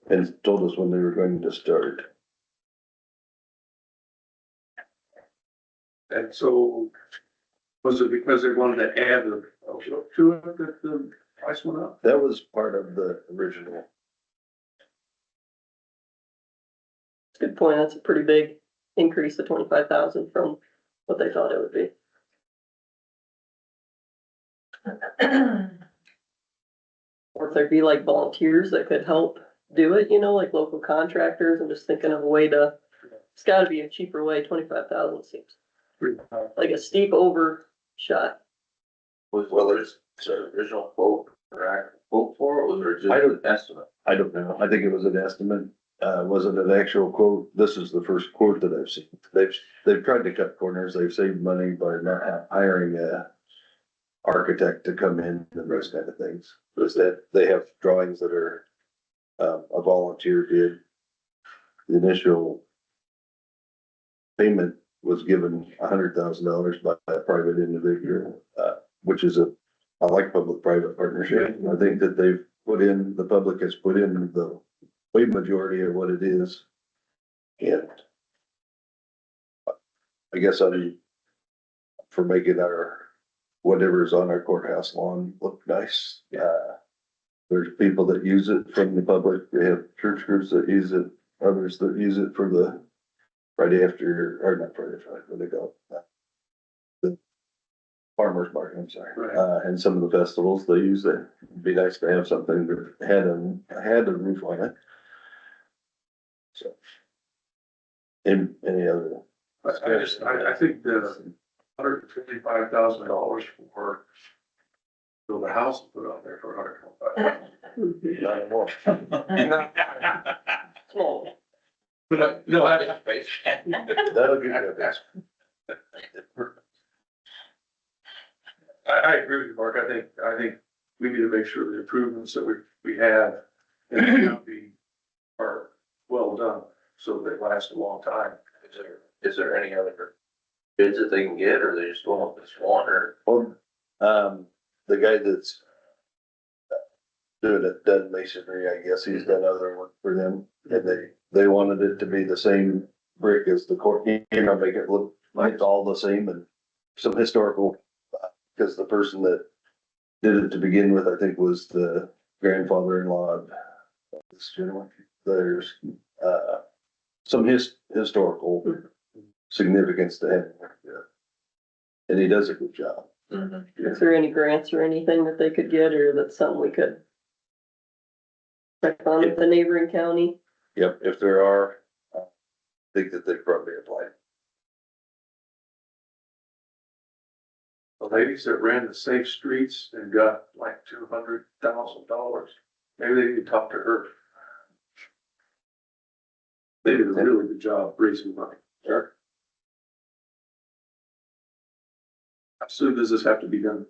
And told us when they were going to start. And so, was it because they wanted to add a look to it that the price went up? That was part of the original. Good point, that's a pretty big increase of 25,000 from what they thought it would be. Or if there'd be like volunteers that could help do it, like local contractors, I'm just thinking of a way to, it's gotta be a cheaper way, 25,000 seems like a steep overshot. Well, it's the original quote, or quote for it, was there just I don't- an estimate? I don't know. I think it was an estimate. Wasn't an actual quote. This is the first quote that I've seen. They've tried to cut corners. They've saved money by not hiring a architect to come in and those kind of things. Is that they have drawings that are, a volunteer did. The initial payment was given $100,000 by a private individual, which is I like public-private partnership. I think that the public has put in the way majority of what it is. And I guess I'm for making whatever's on our courthouse lawn look nice. There's people that use it from the public. We have church groups that use it, others that use it for the Friday after, or not Friday, what do they call it? The farmer's market, I'm sorry. Right. And some of the festivals, they use it. It'd be nice to have something that had a roof on it. So. Any other? I think the $155,000 for build a house and put it on there for $125,000. Not anymore. Small. But no, That'll get you. I agree with you, Mark. I think we need to make sure the improvements that we have in the county are well done, so they last a long time. Is there any other bids that they can get, or they just go with this one, or? Well, the guy that's doing it, done masonry, I guess, he's done other work for them, and they wanted it to be the same brick as the court, make it look like it's all the same, and some historical, because the person that did it to begin with, I think, was the grandfather-in-law of this gentleman. There's, some historical significance to him. And he does a good job. Is there any grants or anything that they could get, or that's something we could check on with the neighboring county? Yep, if there are, I think that they probably applied. the ladies that ran the Safe Streets and got like $200,000. Maybe they need to talk to her. They did a really good job raising money. Sure. How soon does this have to be done?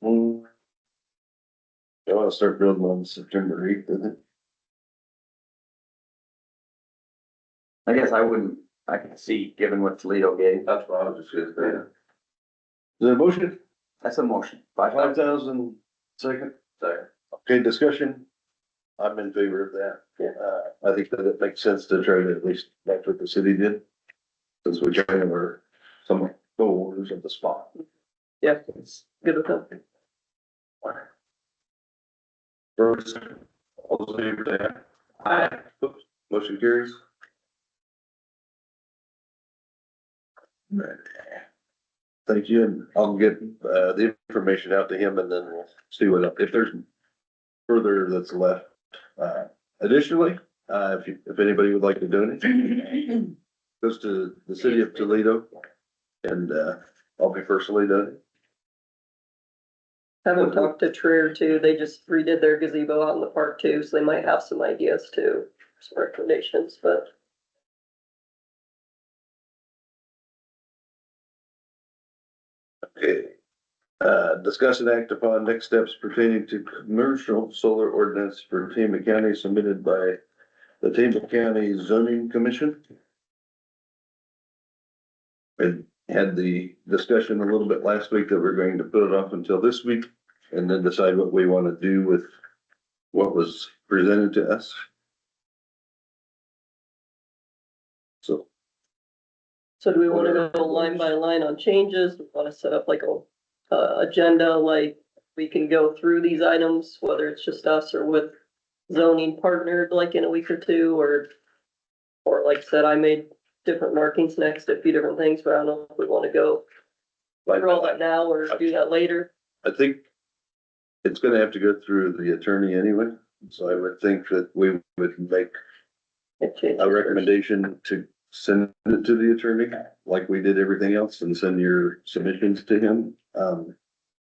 I want to start building on September 8th, isn't it? I guess I can see, given what Toledo gave, That's what I was just gonna say. Is there a motion? that's a motion. 5,000. 5,000, second? Second. Okay, discussion? I'm in favor of that. I think that it makes sense to try to at least, that's what the city did. Since we kind of were some co-owners of the spot. Yeah, it's good with them. First, all those in favor, say aye. Aye. Oops, motion carries. Right. Thank you, and I'll get, the information out to him and then we'll see what, if there's further that's left. Additionally, if anybody would like to donate, goes to the city of Toledo and, I'll be personally donating. Haven't talked to Trier too. They just redid their gazebo out in the park too, so they might have some ideas too, some recommendations, but. Okay. Discuss and act upon next steps pertaining to commercial solar ordinance for Tama County submitted by the Tama County Zoning Commission. We had the discussion a little bit last week that we're going to put it off until this week and then decide what we want to do with what was presented to us. So. So do we wanna go line by line on changes? We wanna set up like a, agenda, like we can go through these items, whether it's just us or with zoning partnered, like in a week or two, or like I said, I made different markings next to a few different things, but I don't know if we wanna go through all that now or do that later. I think it's gonna have to go through the attorney anyway, so I would think that we would make a recommendation to send it to the attorney, like we did everything else, and send your submissions to him,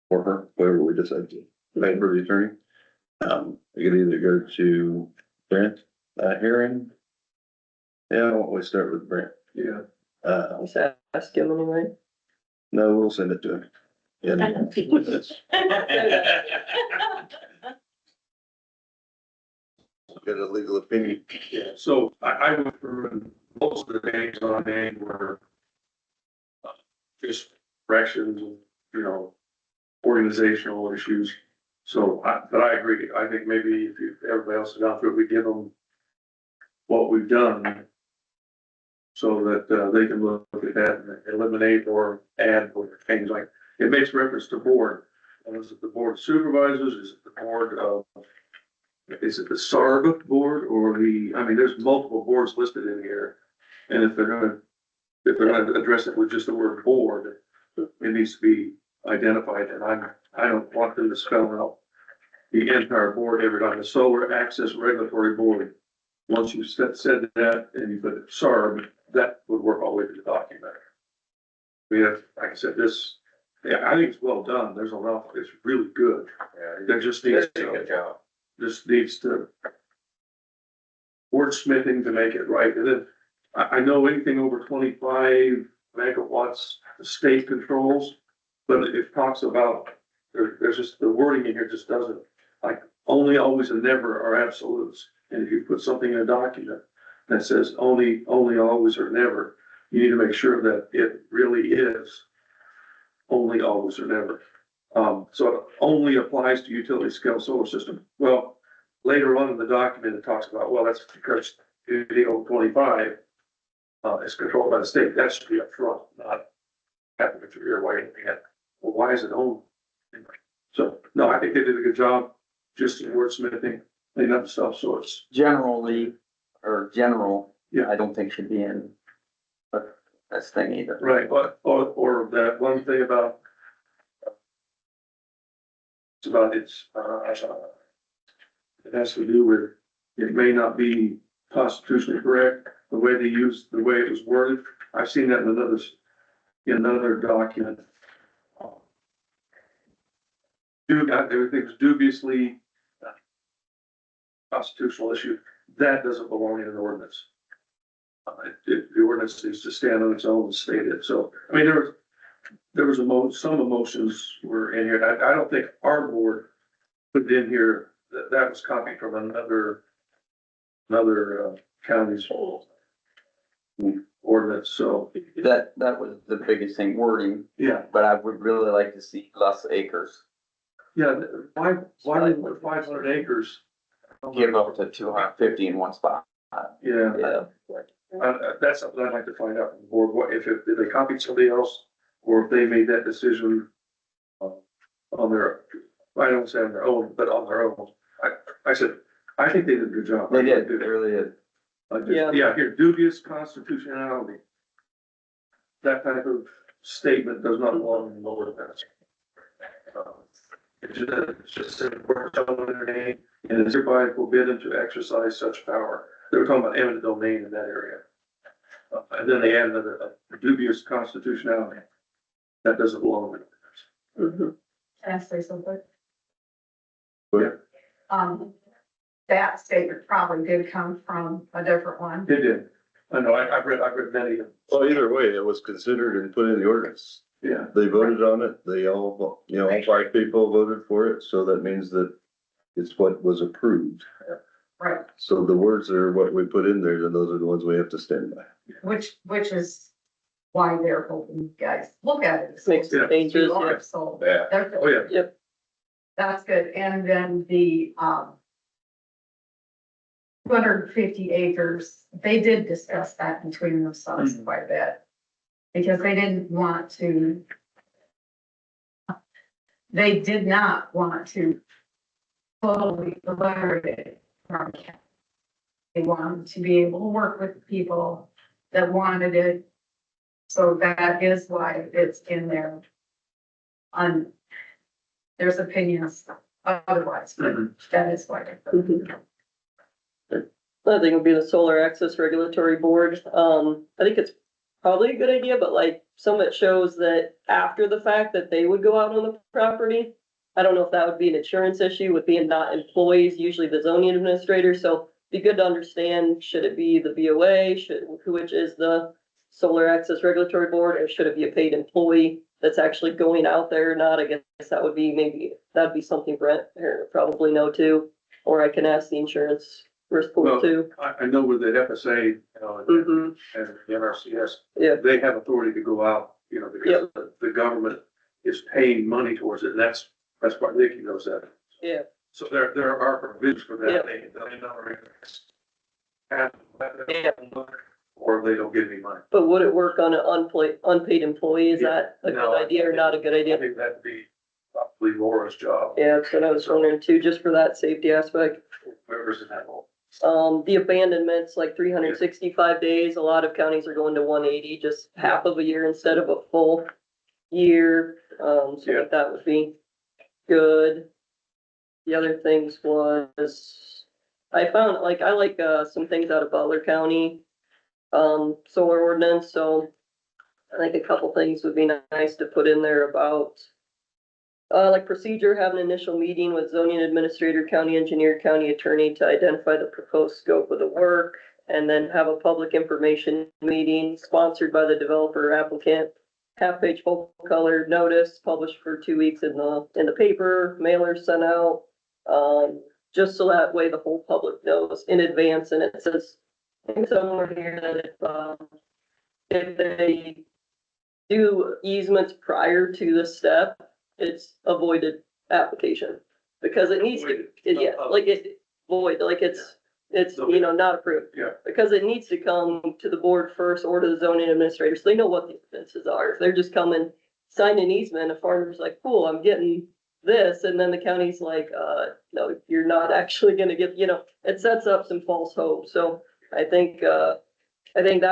or her, whoever we decide to pay for the attorney. You could either go to Brent, Herring. Yeah, why don't we start with Brent? Yeah. Just ask him anyway. No, we'll send it to him. Yeah. Get a legal opinion. Yeah, so I went through and most of the names on there were just corrections, organizational issues. So, but I agree. I think maybe if everybody else has gone through it, we give them what we've done so that they can look at that and eliminate or add things like, it makes reference to board. And is it the board of supervisors? Is it the board of, is it the SARB board or there's multiple boards listed in here. And if they're gonna address it with just the word board, it needs to be identified. And I don't want them to spell out the entire board every time. The Solar Access Regulatory Board. Once you said that and you put SARB, that would work all the way to the document. We have, like I said, I think it's well done. There's a lot, it's really good. Yeah, There just needs did a good to, job. just needs to wordsmithing to make it right. And then I know anything over 25 megawatts, the state controls, but it talks about, there's just, the wording in here just doesn't, like, only, always, and never are absolutes. And if you put something in a document that says only, always, or never, you need to make sure that it really is only, always, or never. So it only applies to utility scale solar system. Well, later on in the document, it talks about, well, that's because UDO 25 is controlled by the state. That should be up front, not happening through your way. Well, why is it only? So, no, I think they did a good job just in wordsmithing, cleaning up stuff, so it's. General, Yeah. I don't think should be in this thing either. Right, or that one thing about. It's about it has to do with, it may not be constitutionally correct, the way it was worded. I've seen that in another document. everything's dubiously constitutional issue, that doesn't belong in an ordinance. The ordinance needs to stand on its own and state it. So, I mean, there was some emotions were in here. I don't think our board put in here, that was copied from another county's ordinance, so, That was the biggest thing, wording, yeah. but I would really like to see less acres. Yeah, why would 500 acres? Give up to 250 in one spot. Yeah, Yeah. that's something I'd like to find out from the board, what, if they copied somebody else, or if they made that decision on their, I don't say on their own, but on their own. I said, I think they did a good job. They did, they really did. Yeah. Yeah, here, dubious constitutionality. That type of statement does not belong in the ordinance. It's just a word telling their name, and is hereby forbidden to exercise such power. They were talking about eminent domain in that area. And then they added a dubious constitutionality. That doesn't belong in the ordinance. Mhm. Can I say something? But That statement probably did come from a different one. It did. I know, I've read many of them. well, either way, it was considered and put in the ordinance. Yeah. They voted on it. They all, all 5 people voted for it. So that means that it's what was approved. Right, So the words are what we put in there, then those are the ones we have to stand by. which is why they're hoping you guys look at it. Makes Yeah. it dangerous, yeah. So, Yeah. Oh, yeah. Yep. that's good. And then the, 250 acres, they did discuss that between themselves quite a bit. Because they did not want to totally eliminate it from county. They wanted to be able to work with people that wanted it. So that is why it's in there. There's opinions otherwise, but that is why. I think it would be the Solar Access Regulatory Board. I think it's probably a good idea, but like some of it shows that after the fact that they would go out on the property. I don't know if that would be an insurance issue with being not employees, usually the zoning administrator, so it'd be good to understand, should it be the BOA, which is the Solar Access Regulatory Board, or should it be a paid employee that's actually going out there or not? I guess that would be that'd be something Brent here would probably know too, or I can ask the insurance risk pool Well, too. I know with the FSA, Mhm. and the NRCS, Yeah. they have authority to go out, because the government is paying money towards it, and that's why Nikki knows that. Yeah. So there are provisions for Yeah. that. They never have, or they don't get any money. But would it work on an unpaid employee? Is Yeah. that a No, good idea or not a good I idea? think that'd be probably Laura's job, Yeah, that's what I was wondering too, just for that safety aspect. whoever's in that role. The abandonments, like 365 days, a lot of counties are going to 180, just half of a year instead of a full year. So I think that would be good. The other things was, I found, I like some things out of Butler County, solar ordinance, so I think a couple things would be nice to put in there about like procedure, have an initial meeting with zoning administrator, county engineer, county attorney to identify the proposed scope of the work, and then have a public information meeting sponsored by the developer or applicant. Half-page full color notice published for 2 weeks in the paper, mailers sent out. Just so that way the whole public knows in advance, and it says, I think somewhere here that if they do easements prior to the step, it's avoided application, because it needs to, void, it's, not approved. Yeah. Because it needs to come to the board first or to the zoning administrator, so they know what the offenses are. If they're just coming, sign an easement, a farmer's like, cool, I'm getting this, and then the county's like, no, you're not actually gonna get, it sets up some false hope, so I think that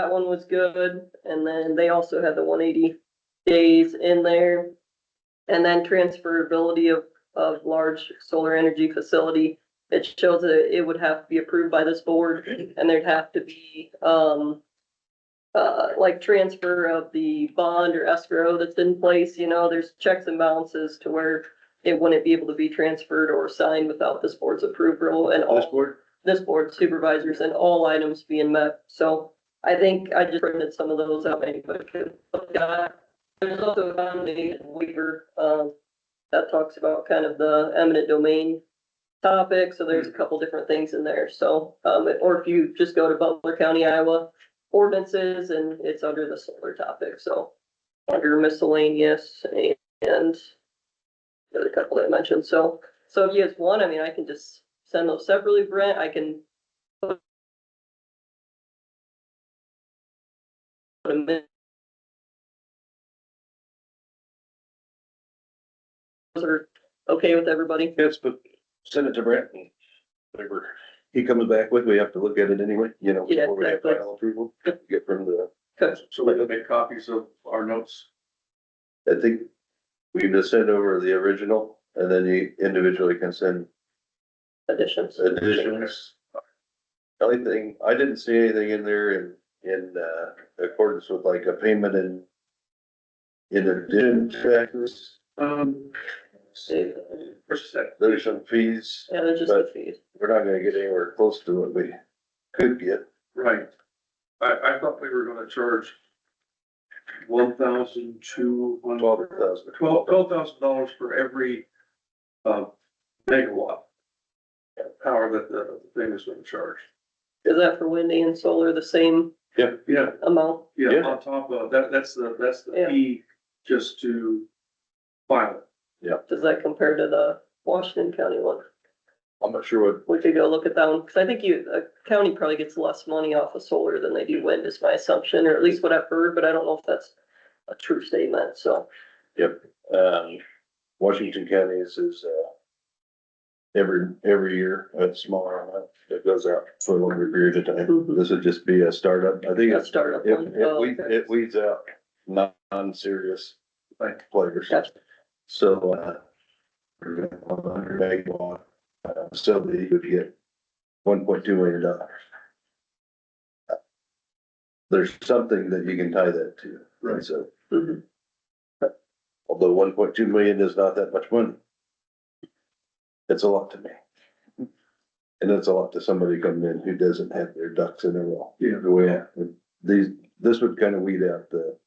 one was good, and then they also had the 180 days in there. And then transferability of large solar energy facility. It shows that it would have to be approved by this board, and there'd have to be, like transfer of the bond or escrow that's in place, there's checks and balances to where it wouldn't be able to be transferred or signed without this board's approval and all. This board? This board supervisors and all items being met. So I think I just printed some of those out. Anybody could look at. There's also a foundation waiver, that talks about kind of the eminent domain topic. So there's a couple different things in there. So, or if you just go to Butler County, Iowa ordinances and it's under the solar topic. So under miscellaneous and there's a couple that I mentioned. So if you guys want, I mean, I can just send those separately, Brent. I can put them in. Those are okay with everybody? Yes, but send it to Brent and whatever he comes back with, we have to look at it anyway, you know, Yeah, before we have exactly. final approval. Get from the, Okay. So we can make copies of our notes. I think we can just send over the original and then you individually can send Additions. additions. The only thing, I didn't see anything in there in accordance with like a payment in addition to taxes. There's some fees, Yeah, they're just the fees. we're not gonna get anywhere close to what we could get. Right. I thought we were gonna charge $1,200 $12,000 for every, megawatt power that the thing is gonna charge. Is that for wind and solar the same Yeah, amount? yeah, on top of that, that's the Yeah. fee just to file it. Does that compare to the Washington County one? I'm not sure what, We could go look at that one, cause I think a county probably gets less money off of solar than they do wind is my assumption, or at least what I've heard, but I don't know if that's a true statement, so. Washington County's is, every year, a smaller amount that goes out for a longer period of time. Mhm. This would just be a startup. I think A it's, startup one. Oh, okay. it weeds out non-serious players. Gotcha. So, 100 megawatt, facility would get $1.2 million. There's something that you can tie that to. Right. So, Mhm. although 1.2 million is not that much money. It's a lot to me. And it's a lot to somebody coming in who doesn't have their ducks in a row. Yeah. The way, this would kind of weed out the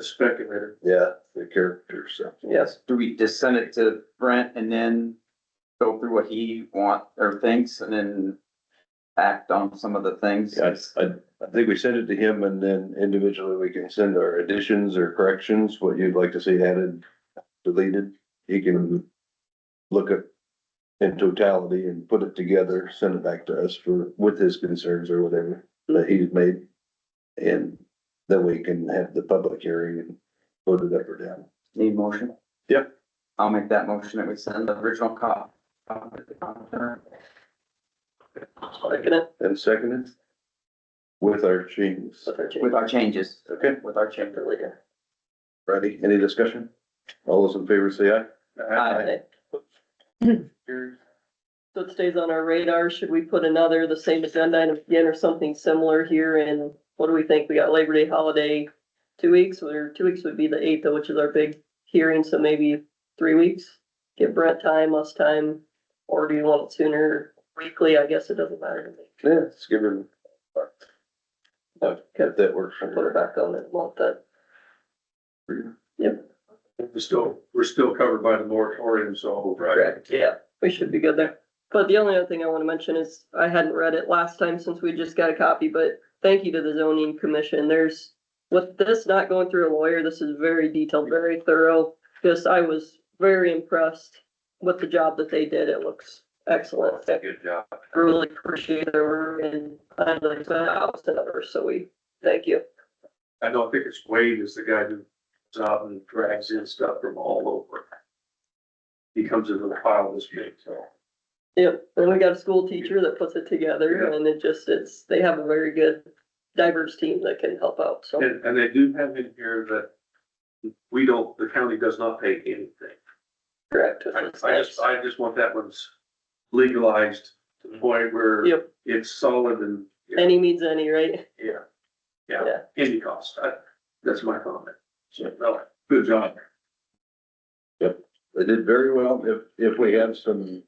speculator. yeah, the characters, so. Yes, Do we just send it to Brent and then go through what he or thinks and then act on some of the things? Yeah, I think we send it to him and then individually we can send our additions or corrections, what you'd like to see added, deleted. He can look at in totality and put it together, send it back to us with his concerns or whatever that he's made. And then we can have the public hearing and vote it up or down. Need motion? Yeah. I'll make that motion that we send the original copy. To the comptroller. looking at, And seconded with our changes. With our changes. Okay, With our changes. later. ready? Any discussion? All those in favor say aye. Aye. So it stays on our radar. Should we put the same agenda item again or something similar here? And what do we think? We got Labor Day holiday 2 weeks, or 2 weeks would be the 8th, which is our big hearing. So maybe 3 weeks. Give Brent time, us time, or do you want it sooner? Weekly? I guess it doesn't matter to me. Yeah, let's give him. If that works Put for it back on it. Want that? you. We're still covered by the moratorium, so. Correct. Yeah, we should be good there. But the only other thing I want to mention is I hadn't read it last time since we just got a copy, but thank you to the zoning commission. With this not going through a lawyer, this is very detailed, very thorough. I was very impressed with the job that they did. It looks excellent. Good job. Really appreciate their work and I like the house and others, so we thank you. I know, I think it's Wade is the guy who goes out and drags in stuff from all over. He comes into the pile this big, so. Yep, and we got a school teacher that puts it together and they have a very good diverse team that can help out, so. And they do have in here that the county does not pay anything. Correct. I just want that one's legalized to the point where Yep, it's solid and, any means any, right? yeah, Yeah. any cost. That's my comment. So, no, good job. They did very well. If we have some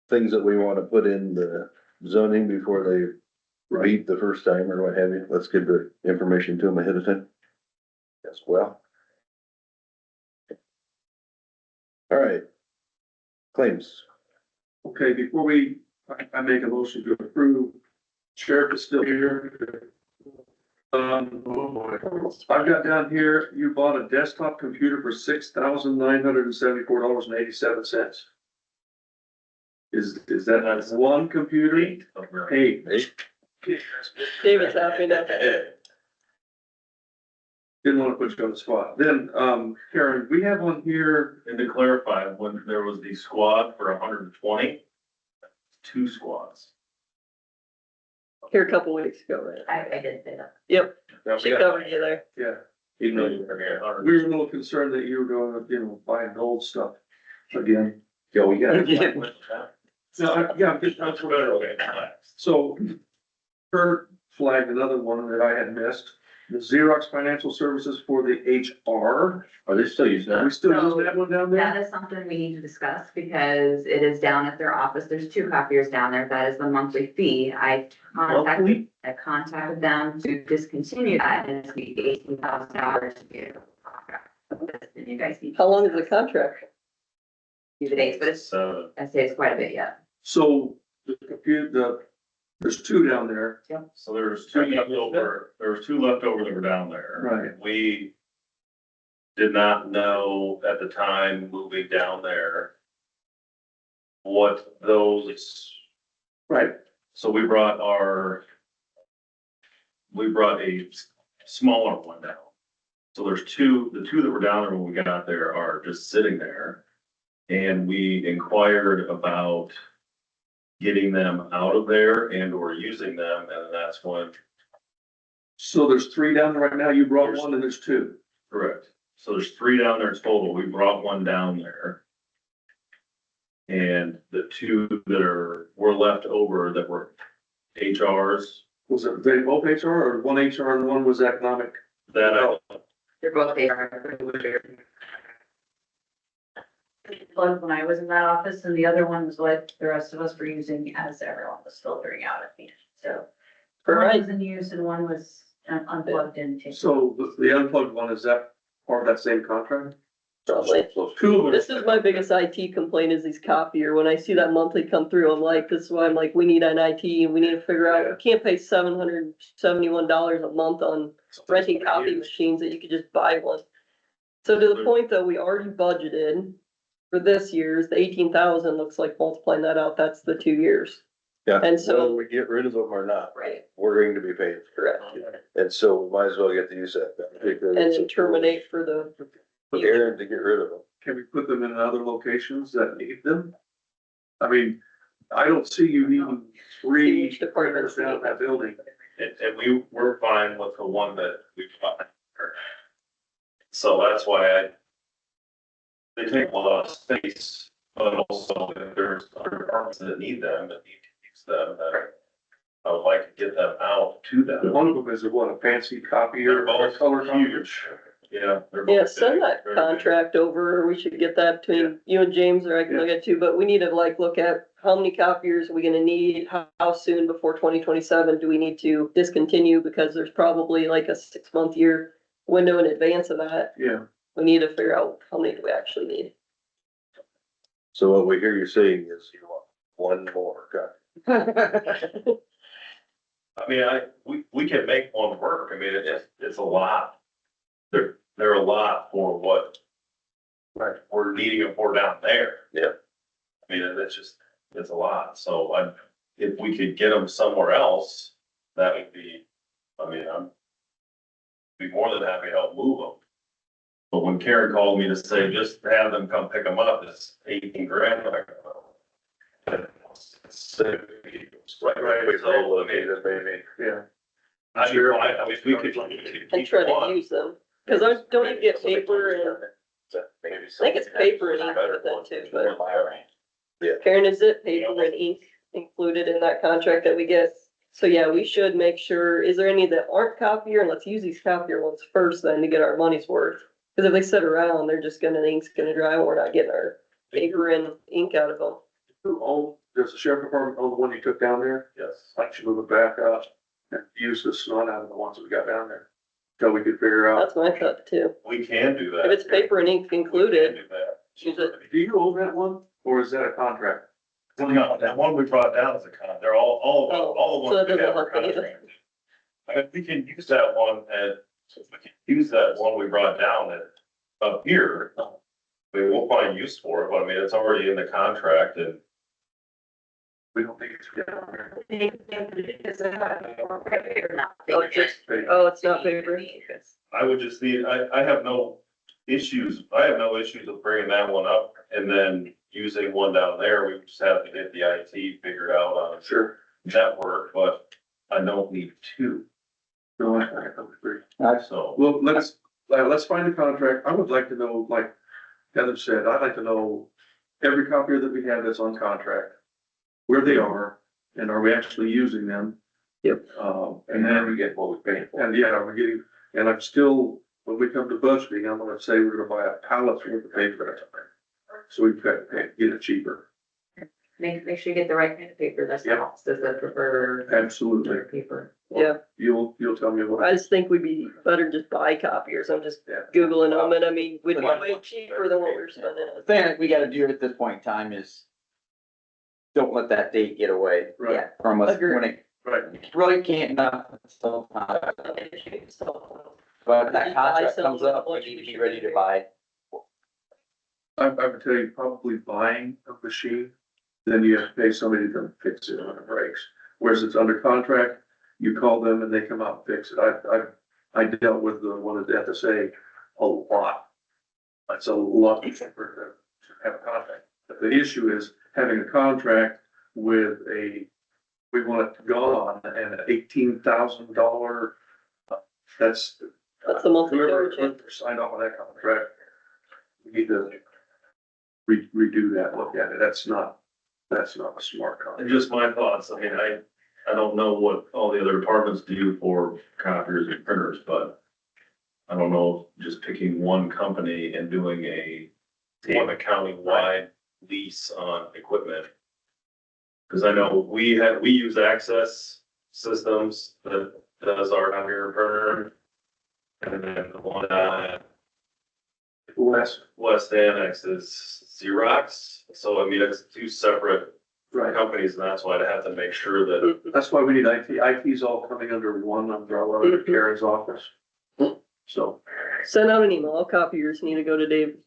things that we wanna put in the zoning before they read the first time or what have you, let's give the information to them ahead of time. As well. All right. Claims. Okay, before I make a motion to approve, sheriff is still here. I've got down here, you bought a desktop computer for $6,974.87. Is that one computer? Eight. David's happy now. Didn't want to put you on the spot. Then, Karen, we have on here, And to clarify, when there was the squad for 120, 2 squads. Here a couple weeks ago, right? I did that. Yep, she covered you there. yeah, Even though you were here, 100. we were a little concerned that you were going, buying old stuff again. Yeah, we got Yeah. No, yeah, that's better. So, Kurt flagged another one that I had missed, the Xerox Financial Services for the HR. Are they still using Are that? we still using that one down That there? is something we need to discuss because it is down at their office. There's 2 copiers down there. That is the monthly fee. I contacted them to discontinue that and it's be $18,000 to get a contract. And you guys need. How long is the contract? Do the dates, but it's, I say it's quite a bit yet. So, there's 2 down there. So there was 2 left over, that were down there. Right. We did not know at the time moving down there what those, Right. so we brought a smaller one down. So there's 2, the 2 that were down there when we got there are just sitting there. And we inquired about getting them out of there and or using them, and that's when. So there's 3 down there right now. You brought one and there's 2. Correct. So there's 3 down there total. We brought 1 down there. And the 2 that were left over that were HRs, Was it they both HR or one HR and one was economic? that They're both there. Plug when I was in that office and the other one was what the rest of us were using as everyone was filtering out at me. So one Right. was in use and one was unplugged in. So the unplugged one, is that part of that same contract? Probably. 2 of them. This is my biggest IT complaint is these copier. When I see that monthly come through, I'm like, this is why I'm like, we need an IT and we need to figure out, we can't pay $771 a month on renting copy machines that you could just buy one. So to the point though, we already budgeted for this year's, the 18,000 looks like multiplying that out, that's the 2 years. Yeah. And so- Whether we get rid of them or not, Right. we're going to be paying. Correct. And so we might as well get to use that. And then terminate for the, Aaron to get rid of them. Can we put them in other locations that need them? I mean, I don't see you needing 3 Each department's printers down in that building. and we were fine with the one that we bought. So that's why they take a lot of space, but also if there's other departments that need them, that need to use them, then I would like to get them out to them. One of them is a fancy copier They're or both color copier? huge. Yeah. they're both yeah, send big, that very big. contract over, or we should get that between you and James, or I can look at too, but we need to like look at how many copiers are we gonna need, how soon before 2027 do we need to discontinue, because there's probably like a 6-month year window in advance of that. Yeah. We need to figure out how many do we actually need. So what we hear you saying is you want 1 more copy. I mean, we can make one work. I mean, it's a lot. They're a lot for what we're needing it for down there. Yeah. I mean, it's a lot. So if we could get them somewhere else, that would be, I mean, I'm be more than happy to help move them. But when Karen called me to say, just have them come pick them up, it's 18 grand. I'm like, oh. Right. So, I mean, maybe. Yeah. I mean, if we could. And try to use them, cause don't you get paper and, I think it's paper and ink with that too, but Karen, is it paper and ink included in that contract that we get? So yeah, we should make sure, is there any that aren't copier, and let's use these copier ones first then to get our money's worth. Cause if they sit around, they're just gonna, the ink's gonna dry, and we're not getting our paper and ink out of them. Who owned, does the sheriff department own the one you took down there? Yes. I should move it back up and use the snot out of the ones that we got down there. Till we could figure out. That's my thought too. We can do that. If it's paper and ink We can included, do that. use it. Do you own that one, or is that a contract? No, that one we brought down is a they're all the So ones that we have doesn't are help either. contract. I mean, we can use that one we can use that one we brought down up here. We won't find use for it, but I mean, it's already in the contract and We don't think it's down there. Oh, it's just, oh, it's not paper. I would just need, I have no issues with bringing that one up and then using one down there. We just have to get the IT figured out on a Sure. network, but I don't need two, No, I agree. so. Well, let's find a contract. I would like to know, like Heather said, I'd like to know every copier that we have that's on contract, where they are, and are we actually using them? Yep. And then we get what we pay. And yeah, we're getting, and I'm still, when we come to budgeting, I'm gonna say we're gonna buy a pallet's worth of paper. So we've got to get it cheaper. Make sure you get the right kind of paper, that's Yep. all, does the prefer Absolutely. paper. Yeah, You'll tell me I what. just think we'd be better just buy copiers. I'm just Yeah. Googling them, and I mean, we'd be way cheaper than what we're spending. The thing that we gotta do at this point in time is don't let that date get away Right, from us Agreed. when it right. really can't nothing. So, but if that contract comes up, we need to be ready to buy. I would tell you, probably buying a machine, then you have to pay somebody to come fix it when it breaks. Whereas it's under contract, you call them and they come out and fix it. I dealt with the one at the FSA a lot. That's a lot cheaper to have a contract. But the issue is having a contract with we want it gone and an $18,000, that's. That's the monthly Whoever charge. signed off on that contract, we need to redo that, look at it. That's not a smart And contract. just my thoughts, I mean, I don't know what all the other departments do for copiers and printers, but I don't know, just picking one company and doing a county-wide lease on equipment. Cause I know we use Access Systems that does our copier printer. And then the one West Annex is Xerox, so I mean, it's two separate Right. companies, and that's why I have to make sure that. That's why we need IT. IT's all coming under one umbrella under Karen's office. So. Send out an email. All copiers need to go to Dave.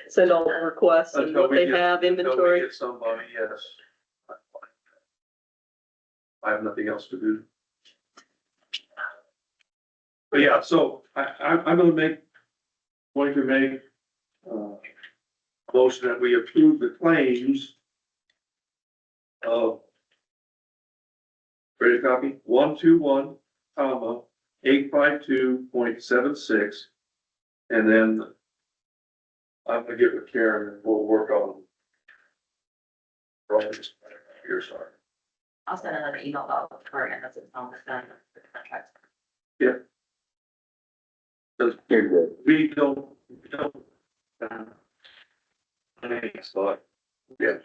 Send all the requests and until what we they get- have, until we inventory. get somebody, yes. I have nothing else to do. But yeah, so I'm gonna make motion that we approve the claims of, ready to copy, 121, Tama, 852.76, and then I'm gonna get with Karen and we'll work on. Here, sorry. I'll send another email about the department that's on the contract. You're good. We don't. Thought. Yeah.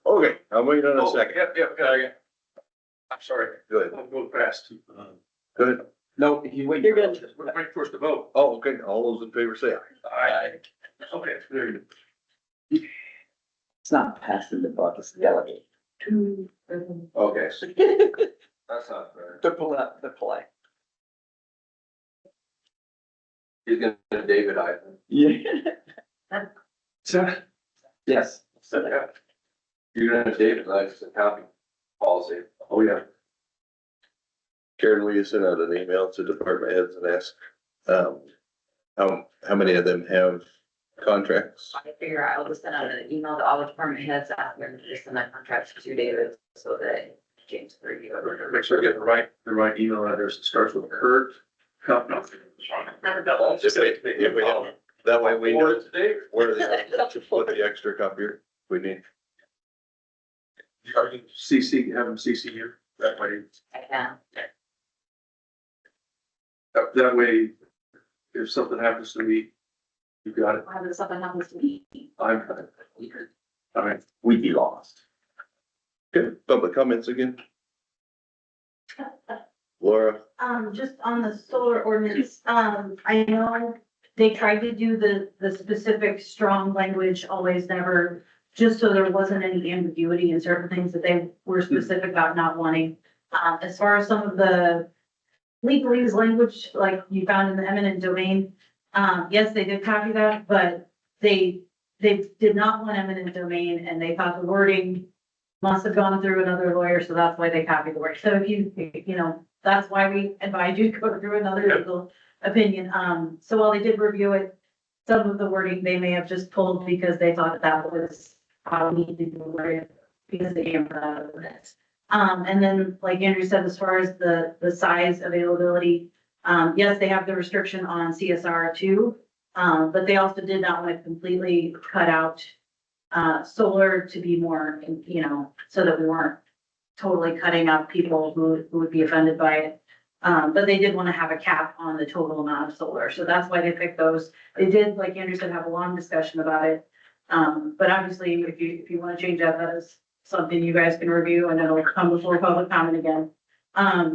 Okay, I'm waiting on a second. Yep, I'm sorry. Good. I'm going fast. Good. No, you wait. You're good. We're waiting for us to vote. Oh, okay. All those in favor say aye. Aye. Okay, there you go. It's not passing the buck, it's delegate. Okay. That's not fair. To pull out the play. He's gonna David Ivan. Yeah. Yes. You're gonna David Ivan's a copy policy. Oh, yeah. Karen, will you send out an email to department heads and ask, how many of them have contracts? I figure I'll just send out an email to all the department heads, asking them to just send that contract to David so that James can review it. Make sure I get the right email address. It starts with Kurt. Company. If we don't, that way we know where to put the extra copier we need. Are you CC, have them CC you, that way, I can. that way, if something happens to me, you got it. Why would something happens to me? I'm, all right. We'd be lost. Okay, public comments again? Laura? Just on the solar ordinance, I know they tried to do the specific strong language, always, never, just so there wasn't any ambiguity in certain things that they were specific about not wanting. As far as some of the legalese language, like you found in the eminent domain, yes, they did copy that, but they did not want eminent domain, and they thought the wording must have gone through another lawyer, so that's why they copied the word. So if you know, that's why we advise you to go through another legal opinion. So while they did review it, some of the wording they may have just pulled because they thought that was how we needed to word it, because they came from that ordinance. And then, like Andrew said, as far as the size availability, yes, they have the restriction on CSR too. But they also did not want to completely cut out solar to be more, you know, so that we weren't totally cutting out people who would be offended by it. But they did want to have a cap on the total amount of solar. So that's why they picked those. They did, like Andrew said, have a long discussion about it. But obviously, if you want to change that, that is something you guys can review, and it'll come before public comment again.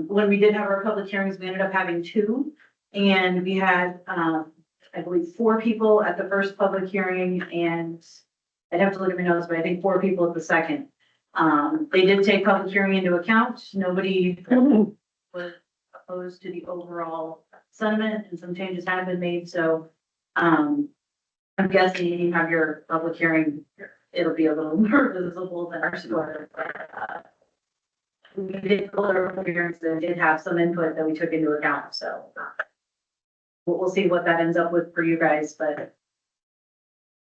When we did have our public hearings, we ended up having 2, and we had, I believe, 4 people at the first public hearing, and I'd have to look at my notes, but I think 4 people at the second. They did take public hearing into account. Nobody was opposed to the overall sentiment, and some changes have been made. So, I'm guessing you have your public hearing, it'll be a little more visible than our support. We did pull our public hearings and did have some input that we took into account. So we'll see what that ends up with for you guys, but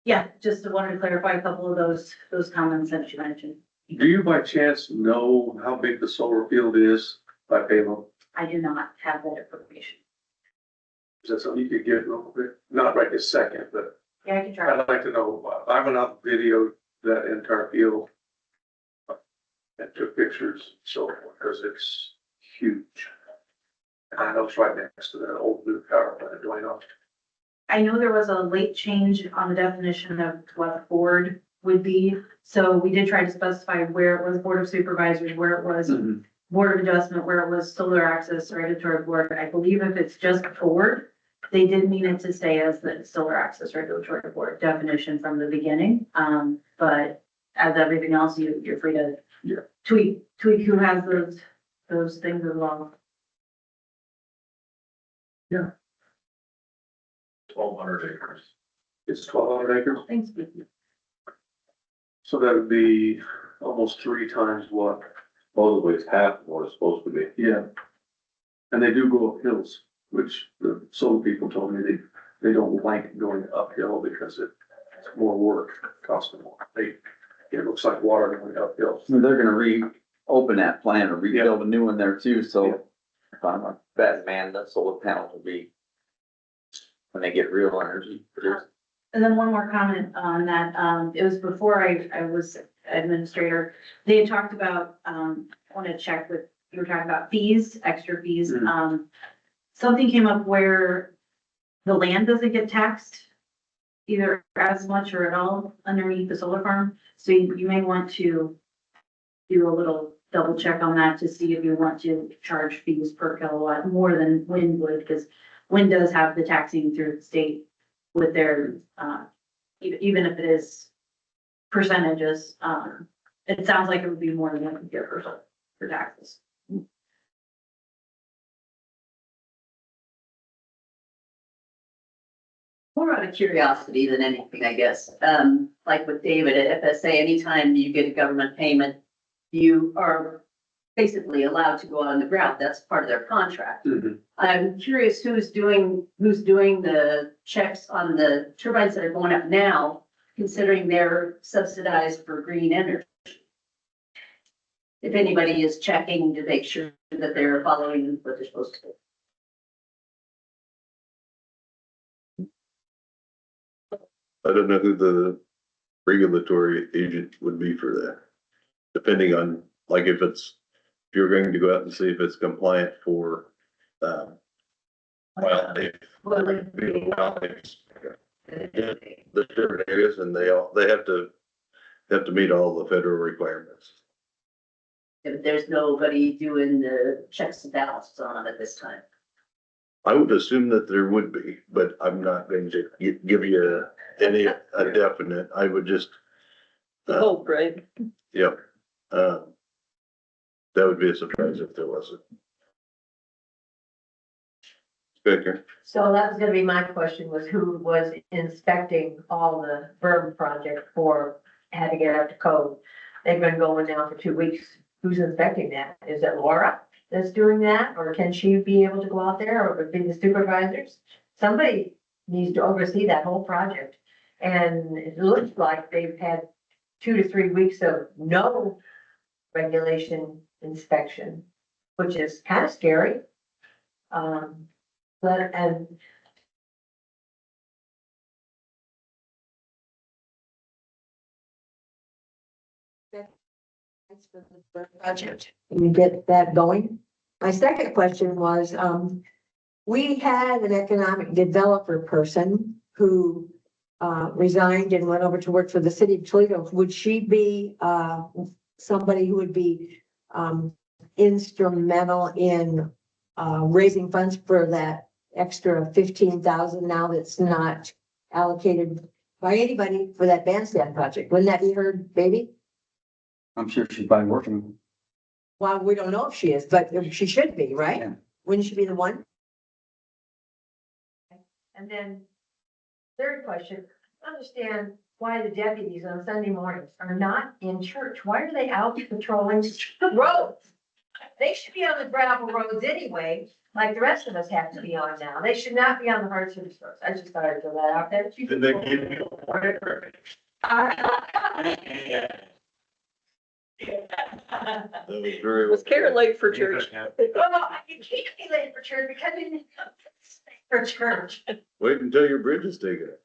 yeah, just wanted to clarify a couple of those comments that you mentioned. Do you by chance know how big the solar field is by payload? I do not have that information. Is that something you could get real quick? Not right this second, but Yeah, I can try. I'd like to know. I went out and videoed that entire field and took pictures, so, because it's huge. And I know it's right next to that old blue power plant going on. I know there was a late change on the definition of what board would be. So we did try to specify where it was Board of Supervisors, where it was Board of Adjustment, where it was Solar Access Regulatory Board. I believe if it's just board, they did mean it to stay as the Solar Access Regulatory Board definition from the beginning. But as everything else, you're free to tweak who has those things as well. 1,200 acres. It's 1,200 acres, Thanks. so that would be almost 3 times what, Supposedly it's half of what it's supposed to be. yeah. And they do go up hills, which the solar people told me they don't like going uphill because it's more work, costs them more. It looks like water going uphill. They're gonna reopen that plant or rebuild a new one there too, so if I'm a bad man, the solar panels will be when they get real energy produced. And then one more comment on that, it was before I was administrator, they had talked about, I want to check with, you were talking about fees, extra fees. Something came up where the land doesn't get taxed either as much or at all underneath the solar farm. So you may want to do a little double check on that to see if you want to charge fees per kilowatt more than wind would, because wind does have the taxing through the state with their, even if it is percentages, it sounds like it would be more than what you get for taxes. More out of curiosity than anything, I guess. Like with David at FSA, anytime you get a government payment, you are basically allowed to go out on the ground. That's part of their contract. I'm curious who's doing the checks on the turbines that are going up now, considering they're subsidized for green energy. If anybody is checking to make sure that they're following what they're supposed to do. I don't know who the regulatory agent would be for that. Depending on, like, if you're going to go out and see if it's compliant for, Well, they, the different areas and they have to meet all the federal requirements. If there's nobody doing the checks and balances on it at this time. I would assume that there would be, but I'm not going to give you a definite. I would just, Hope, right? yep. That would be a surprise if there wasn't. Speaker. So that was gonna be my question, was who was inspecting all the berm project for, had to get up to code? They've been going now for 2 weeks. Who's inspecting that? Is it Laura that's doing that? Or can she be able to go out there, or would it be the supervisors? Somebody needs to oversee that whole project. And it looks like they've had 2 to 3 weeks of no regulation inspection, which is kind of scary. But, and that's for the first project. You get that going. My second question was, we had an economic developer person who resigned and went over to work for the city of Toledo. Would she be somebody who would be instrumental in raising funds for that extra 15,000 now that's not allocated by anybody for that bandstand project? Wouldn't that be her baby? I'm sure she's probably working. Well, we don't know if she is, but she should be, right? Yeah. Wouldn't she be the one? And then third question, understand why the deputies on Sunday mornings are not in church. Why are they out patrolling the roads? They should be on the gravel roads anyway, like the rest of us have to be on now. They should not be on the hard surface roads. I just thought I'd throw that out there. Did they give you a wire? That was very. Was Karen late for church? Well, you can't be late for church because you didn't come for church. Wait until your bridge is taken.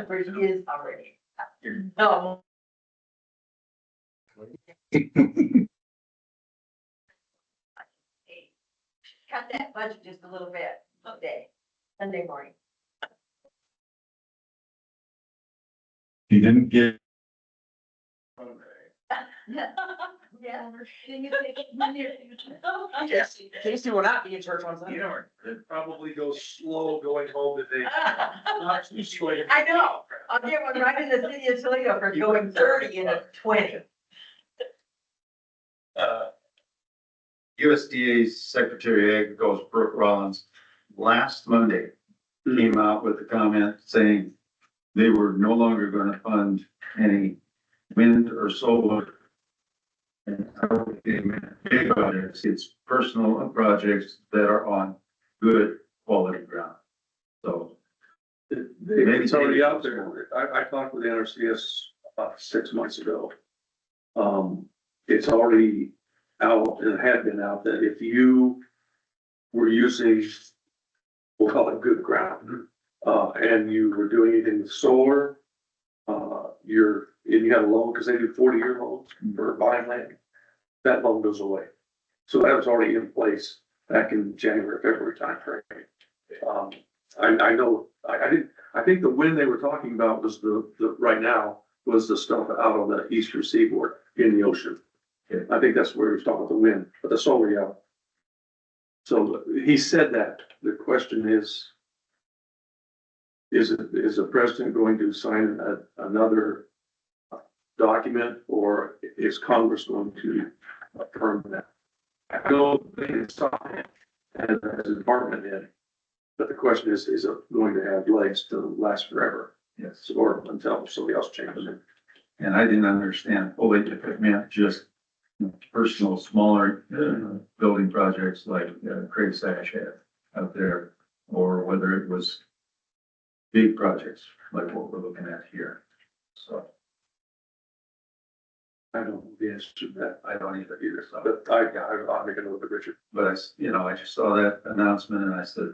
Bridge is already. No. Cut that budget just a little bit, Sunday morning. You didn't get. Yeah. Casey will not be in church on Sunday. You know, it probably goes slow going home today. Not too slow. I know, I'll get one right in the city of Toledo for going 30 in a 20. USDA Secretary of Ag goes Brooke Rollins last Monday came out with a comment saying they were no longer going to fund any wind or solar. And big projects, it's personal projects that are on good quality ground. So. It's already out there. I talked with NRCS about 6 months ago. It's already out and had been out that if you were using, we'll call it good ground, and you were doing anything with solar, and you had a loan, because they do 40-year loans for buying land, that loan goes away. So that was already in place back in January, February timeframe. I know, I think the wind they were talking about was the right now was the stuff out on the eastern seaboard in the ocean. I think that's where he was talking about the wind, but the solar, yeah. So he said that. The question is the president going to sign another document, or is Congress going to affirm that? I know they can stop it as a department head, but the question is it going to have legs to last forever? Yes. Or until somebody else changes it. And I didn't understand fully if it meant just personal, smaller building projects like Craig Sash had out there, or whether it was big projects like what we're looking at here. So. I don't know the answer to that, I don't either, so. but I'll make it a little bit richer. But I just saw that announcement and I said,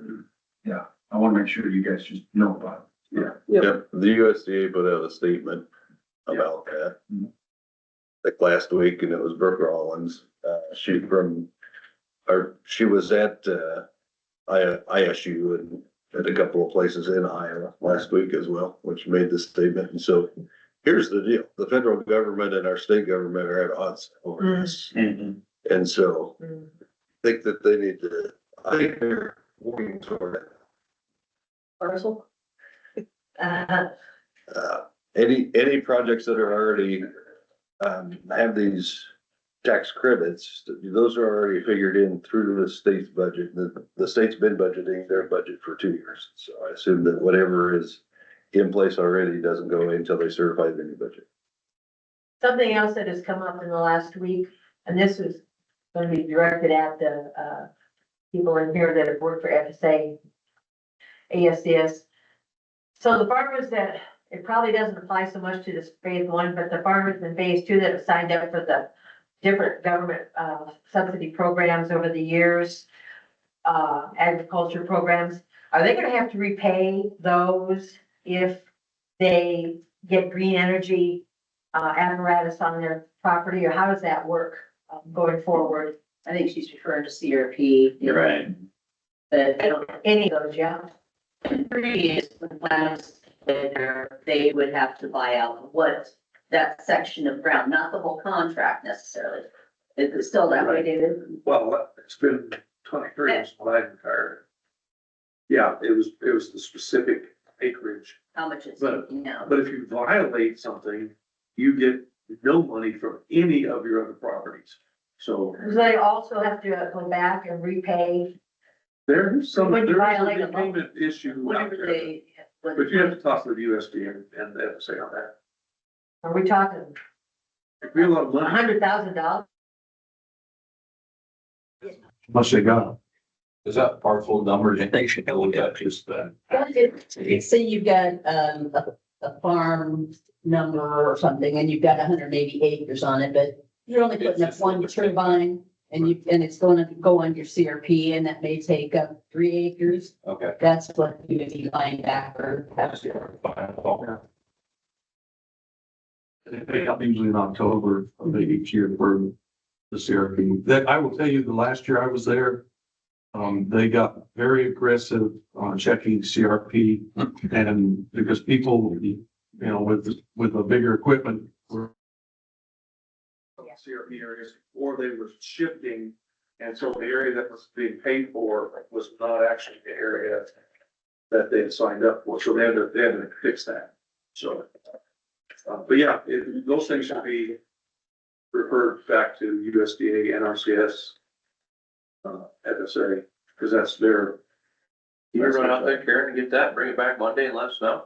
yeah, I want to make sure you guys just know about it. Yeah. Yep, the USDA put out a statement about that. Mhm. Like last week, and it was Brooke Rollins, she was at, ISU and at a couple of places in Iowa last week as well, which made this statement. And so here's the deal. The federal government and our state government are at odds over this. And so I think that they need to, I think they're working toward it. Parcel? Any projects that are already, have these tax credits, those are already figured in through the state's budget. The state's been budgeting their budget for 2 years. So I assume that whatever is in place already doesn't go away until they certify the new budget. Something else that has come up in the last week, and this was going to be directed at the, people in here that have worked for FSA, ASDS. So the farmers that, it probably doesn't apply so much to this phase one, but the farmers in phase two that have signed up for the different government, subsidy programs over the years, agriculture programs, are they gonna have to repay those if they get green energy, apparatus on their property, or how does that work going forward? I think she's referring to CRP. You're right. But I don't, Any of those, yeah? previous, when I was there, they would have to buy out what, that section of ground, not the whole contract necessarily. It's still that way, David. Well, it's been 23 years when I retired. Yeah, it was the specific acreage. How much it's But- taking out. But if you violate something, you get no money from any of your other properties. So Do they also have to go back and repay? there's some, When you there's a violate a law. repayment issue out Whatever there. they. But you have to talk to the USDA and the FSA on that. Are we talking It'd be a lot of money. $100,000? Much they got. Is that parcel numbers? They should look at just that. Say you've got, a farm number or something, and you've got 180 acres on it, but you're only putting up one turbine, and and it's gonna go on your CRP, and that may take up 3 acres. Okay. That's what you would be buying back or have to. They pay up usually in October of each year for the CRP. That, I will tell you, the last year I was there, they got very aggressive on checking CRP. And because people, with the bigger equipment were CRP areas, or they were shifting. And so the area that was being paid for was not actually the area that they had signed up for. So they had to fix that. So. But yeah, those things should be referred back to USDA, NRCS, FSA, because that's their. You run out there, Karen, and get that, bring it back Monday and let us know.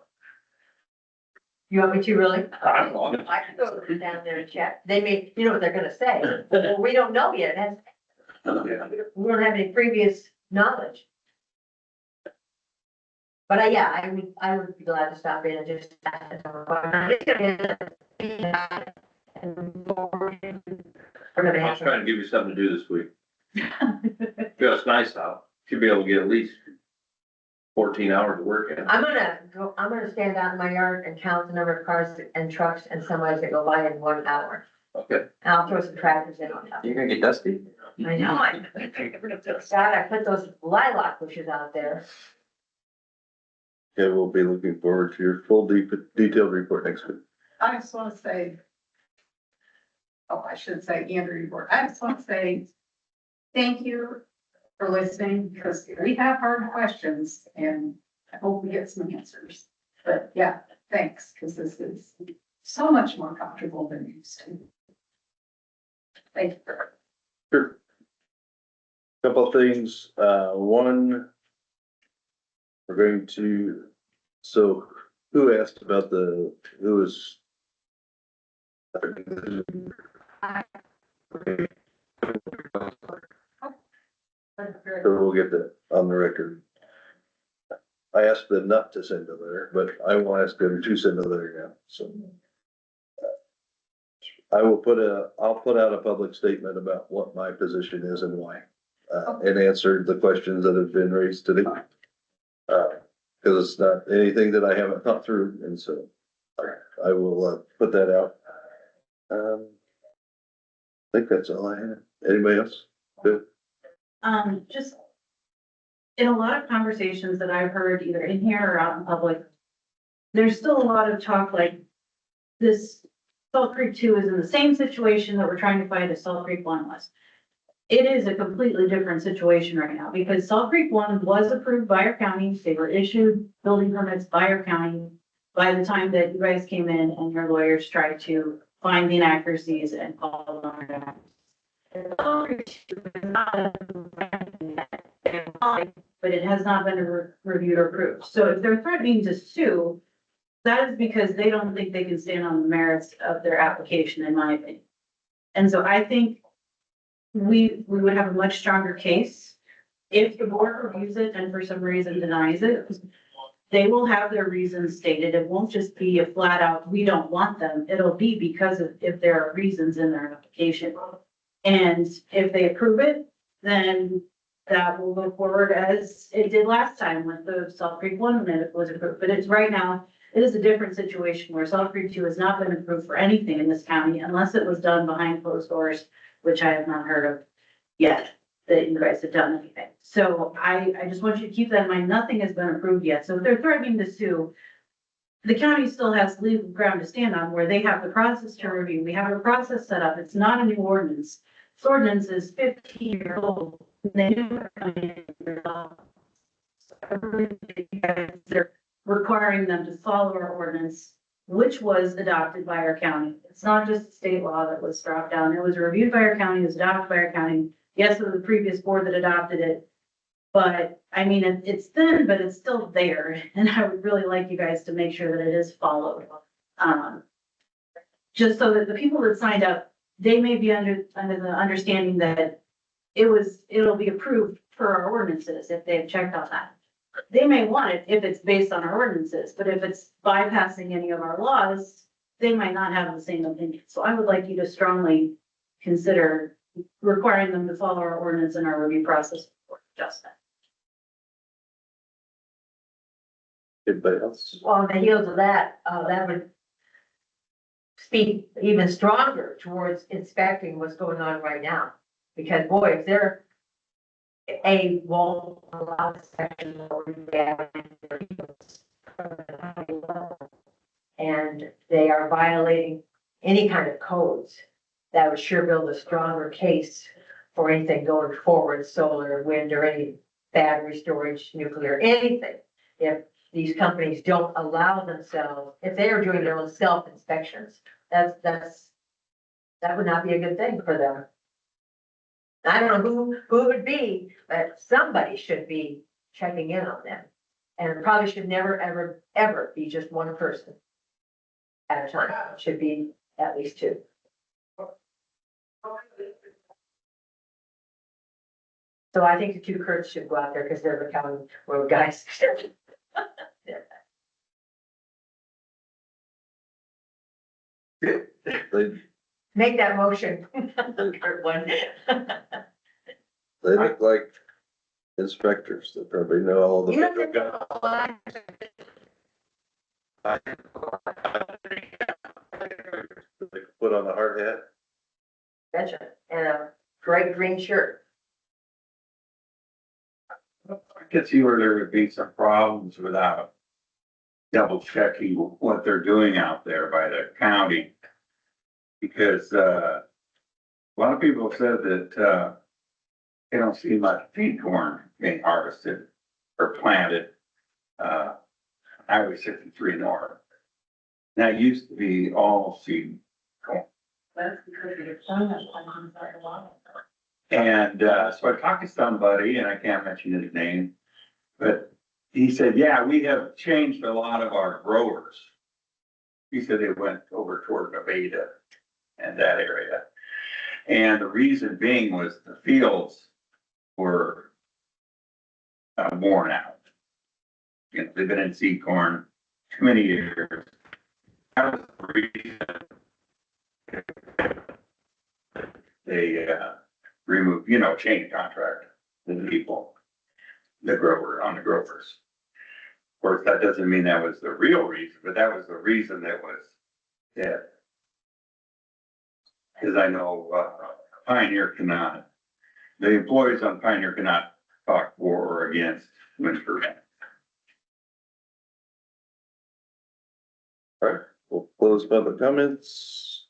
You want me to really? I don't know. I can go down there and check. They may, you know what they're gonna say. Well, we don't know yet. We don't have any previous knowledge. But yeah, I would be glad to stop in and just. We're gonna I was have trying to give you something to do this week. It's nice out. Should be able to get at least 14 hours of work in. I'm gonna stand out in my yard and count the number of cars and trucks and semis that go by in 1 hour. Okay. And I'll throw some tractors in on top. You're gonna get dusty? I know, God, I put those lilac bushes out there. Yeah, we'll be looking forward to your full detailed report next week. I just want to say, oh, I should say Andrew report. I just want to say thank you for listening, because we have hard questions and I hope we get some answers. But yeah, thanks, because this is so much more comfortable than it used to. Thank you. Sure. Couple of things, one, we're going to, so who asked about who was? So we'll get that on the record. I asked them not to send a letter, but I will ask them to send a letter now, so. I'll put out a public statement about what my position is and why, and answer the questions that have been raised today. Cause it's not anything that I haven't thought through, and so I will, put that out. I think that's all I have. Anybody else? Good. Just in a lot of conversations that I've heard either in here or out in public, there's still a lot of talk like this Salt Creek 2 is in the same situation that we're trying to fight as Salt Creek 1 was. It is a completely different situation right now because Salt Creek 1 was approved by our county. They were issued building permits by our county by the time that you guys came in and your lawyers tried to find the inaccuracies and call them on but it has not been reviewed or approved. So if they're threatening to sue, that is because they don't think they can stand on the merits of their application, in my opinion. And so I think we would have a much stronger case if the board reviews it and for some reason denies it. They will have their reasons stated. It won't just be a flat out, we don't want them. It'll be because of if there are reasons in their application. And if they approve it, then that will go forward as it did last time with the Salt Creek 1 when it was approved. But it's right now, it is a different situation where Salt Creek 2 has not been approved for anything in this county unless it was done behind closed doors, which I have not heard of yet, that you guys have done anything. So I just want you to keep that in mind. Nothing has been approved yet. So if they're threatening to sue, the county still has legal ground to stand on where they have the process to review. We have a process set up. It's not a new ordinance. This ordinance is 15 years old. They're requiring them to follow our ordinance, which was adopted by our county. It's not just state law that was dropped down. It was reviewed by our county, it was adopted by our county. Yes, it was the previous board that adopted it. But I mean, it's thin, but it's still there. And I would really like you guys to make sure that it is followed. Just so that the people that signed up, they may be under the understanding that it'll be approved for our ordinances if they've checked on that. They may want it if it's based on our ordinances, but if it's bypassing any of our laws, they might not have the same opinion. So I would like you to strongly consider requiring them to follow our ordinance and our review process for adjustment. Anybody else? On the heels of that, that would speak even stronger towards inspecting what's going on right now. Because boy, if they're won't allow inspection and they are violating any kind of codes, that would sure build a stronger case for anything going forward, solar, wind, or any battery storage, nuclear, anything. If these companies don't allow themselves, if they are doing their own self-inspections, that would not be a good thing for them. I don't know who it would be, but somebody should be checking in on them. And it probably should never, ever, ever be just one person at a time. It should be at least two. So I think the two Kurt's should go out there because they're the county road guys. Make that motion. Kurt one. They look like inspectors that probably know all the. You don't think they're all- They put on a hard hat. Betcha. And a bright green shirt. I could see where there would be some problems without double checking what they're doing out there by the county. Because, a lot of people have said that, they don't see much feed corn being harvested or planted, Highway 63 North. That used to be all seed corn. That's because your son has plans are a lot. And, so I talked to somebody, and I can't mention his name, but he said, yeah, we have changed a lot of our growers. He said they went over toward Nevada and that area. And the reason being was the fields were worn out. You know, they've been in seed corn too many years. That was the reason they removed, change contract with the people, the growers. Of course, that doesn't mean that was the real reason, but that was the reason that was dead. Because I know Pioneer the employees on Pioneer cannot talk for or against winter. We'll close public comments.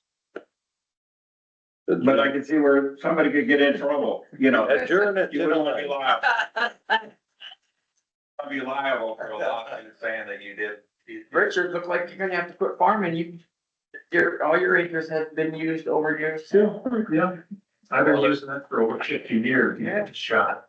But I can see where somebody could get in trouble, you know. Adjourn it, You wouldn't want to be gentlemen. liable. I'd be liable for a lot of things saying that you did. Richard, look like you're gonna have to quit farming. All your acres have been used over years too. Yeah, I've been using that for over 50 years. Yeah. Shot.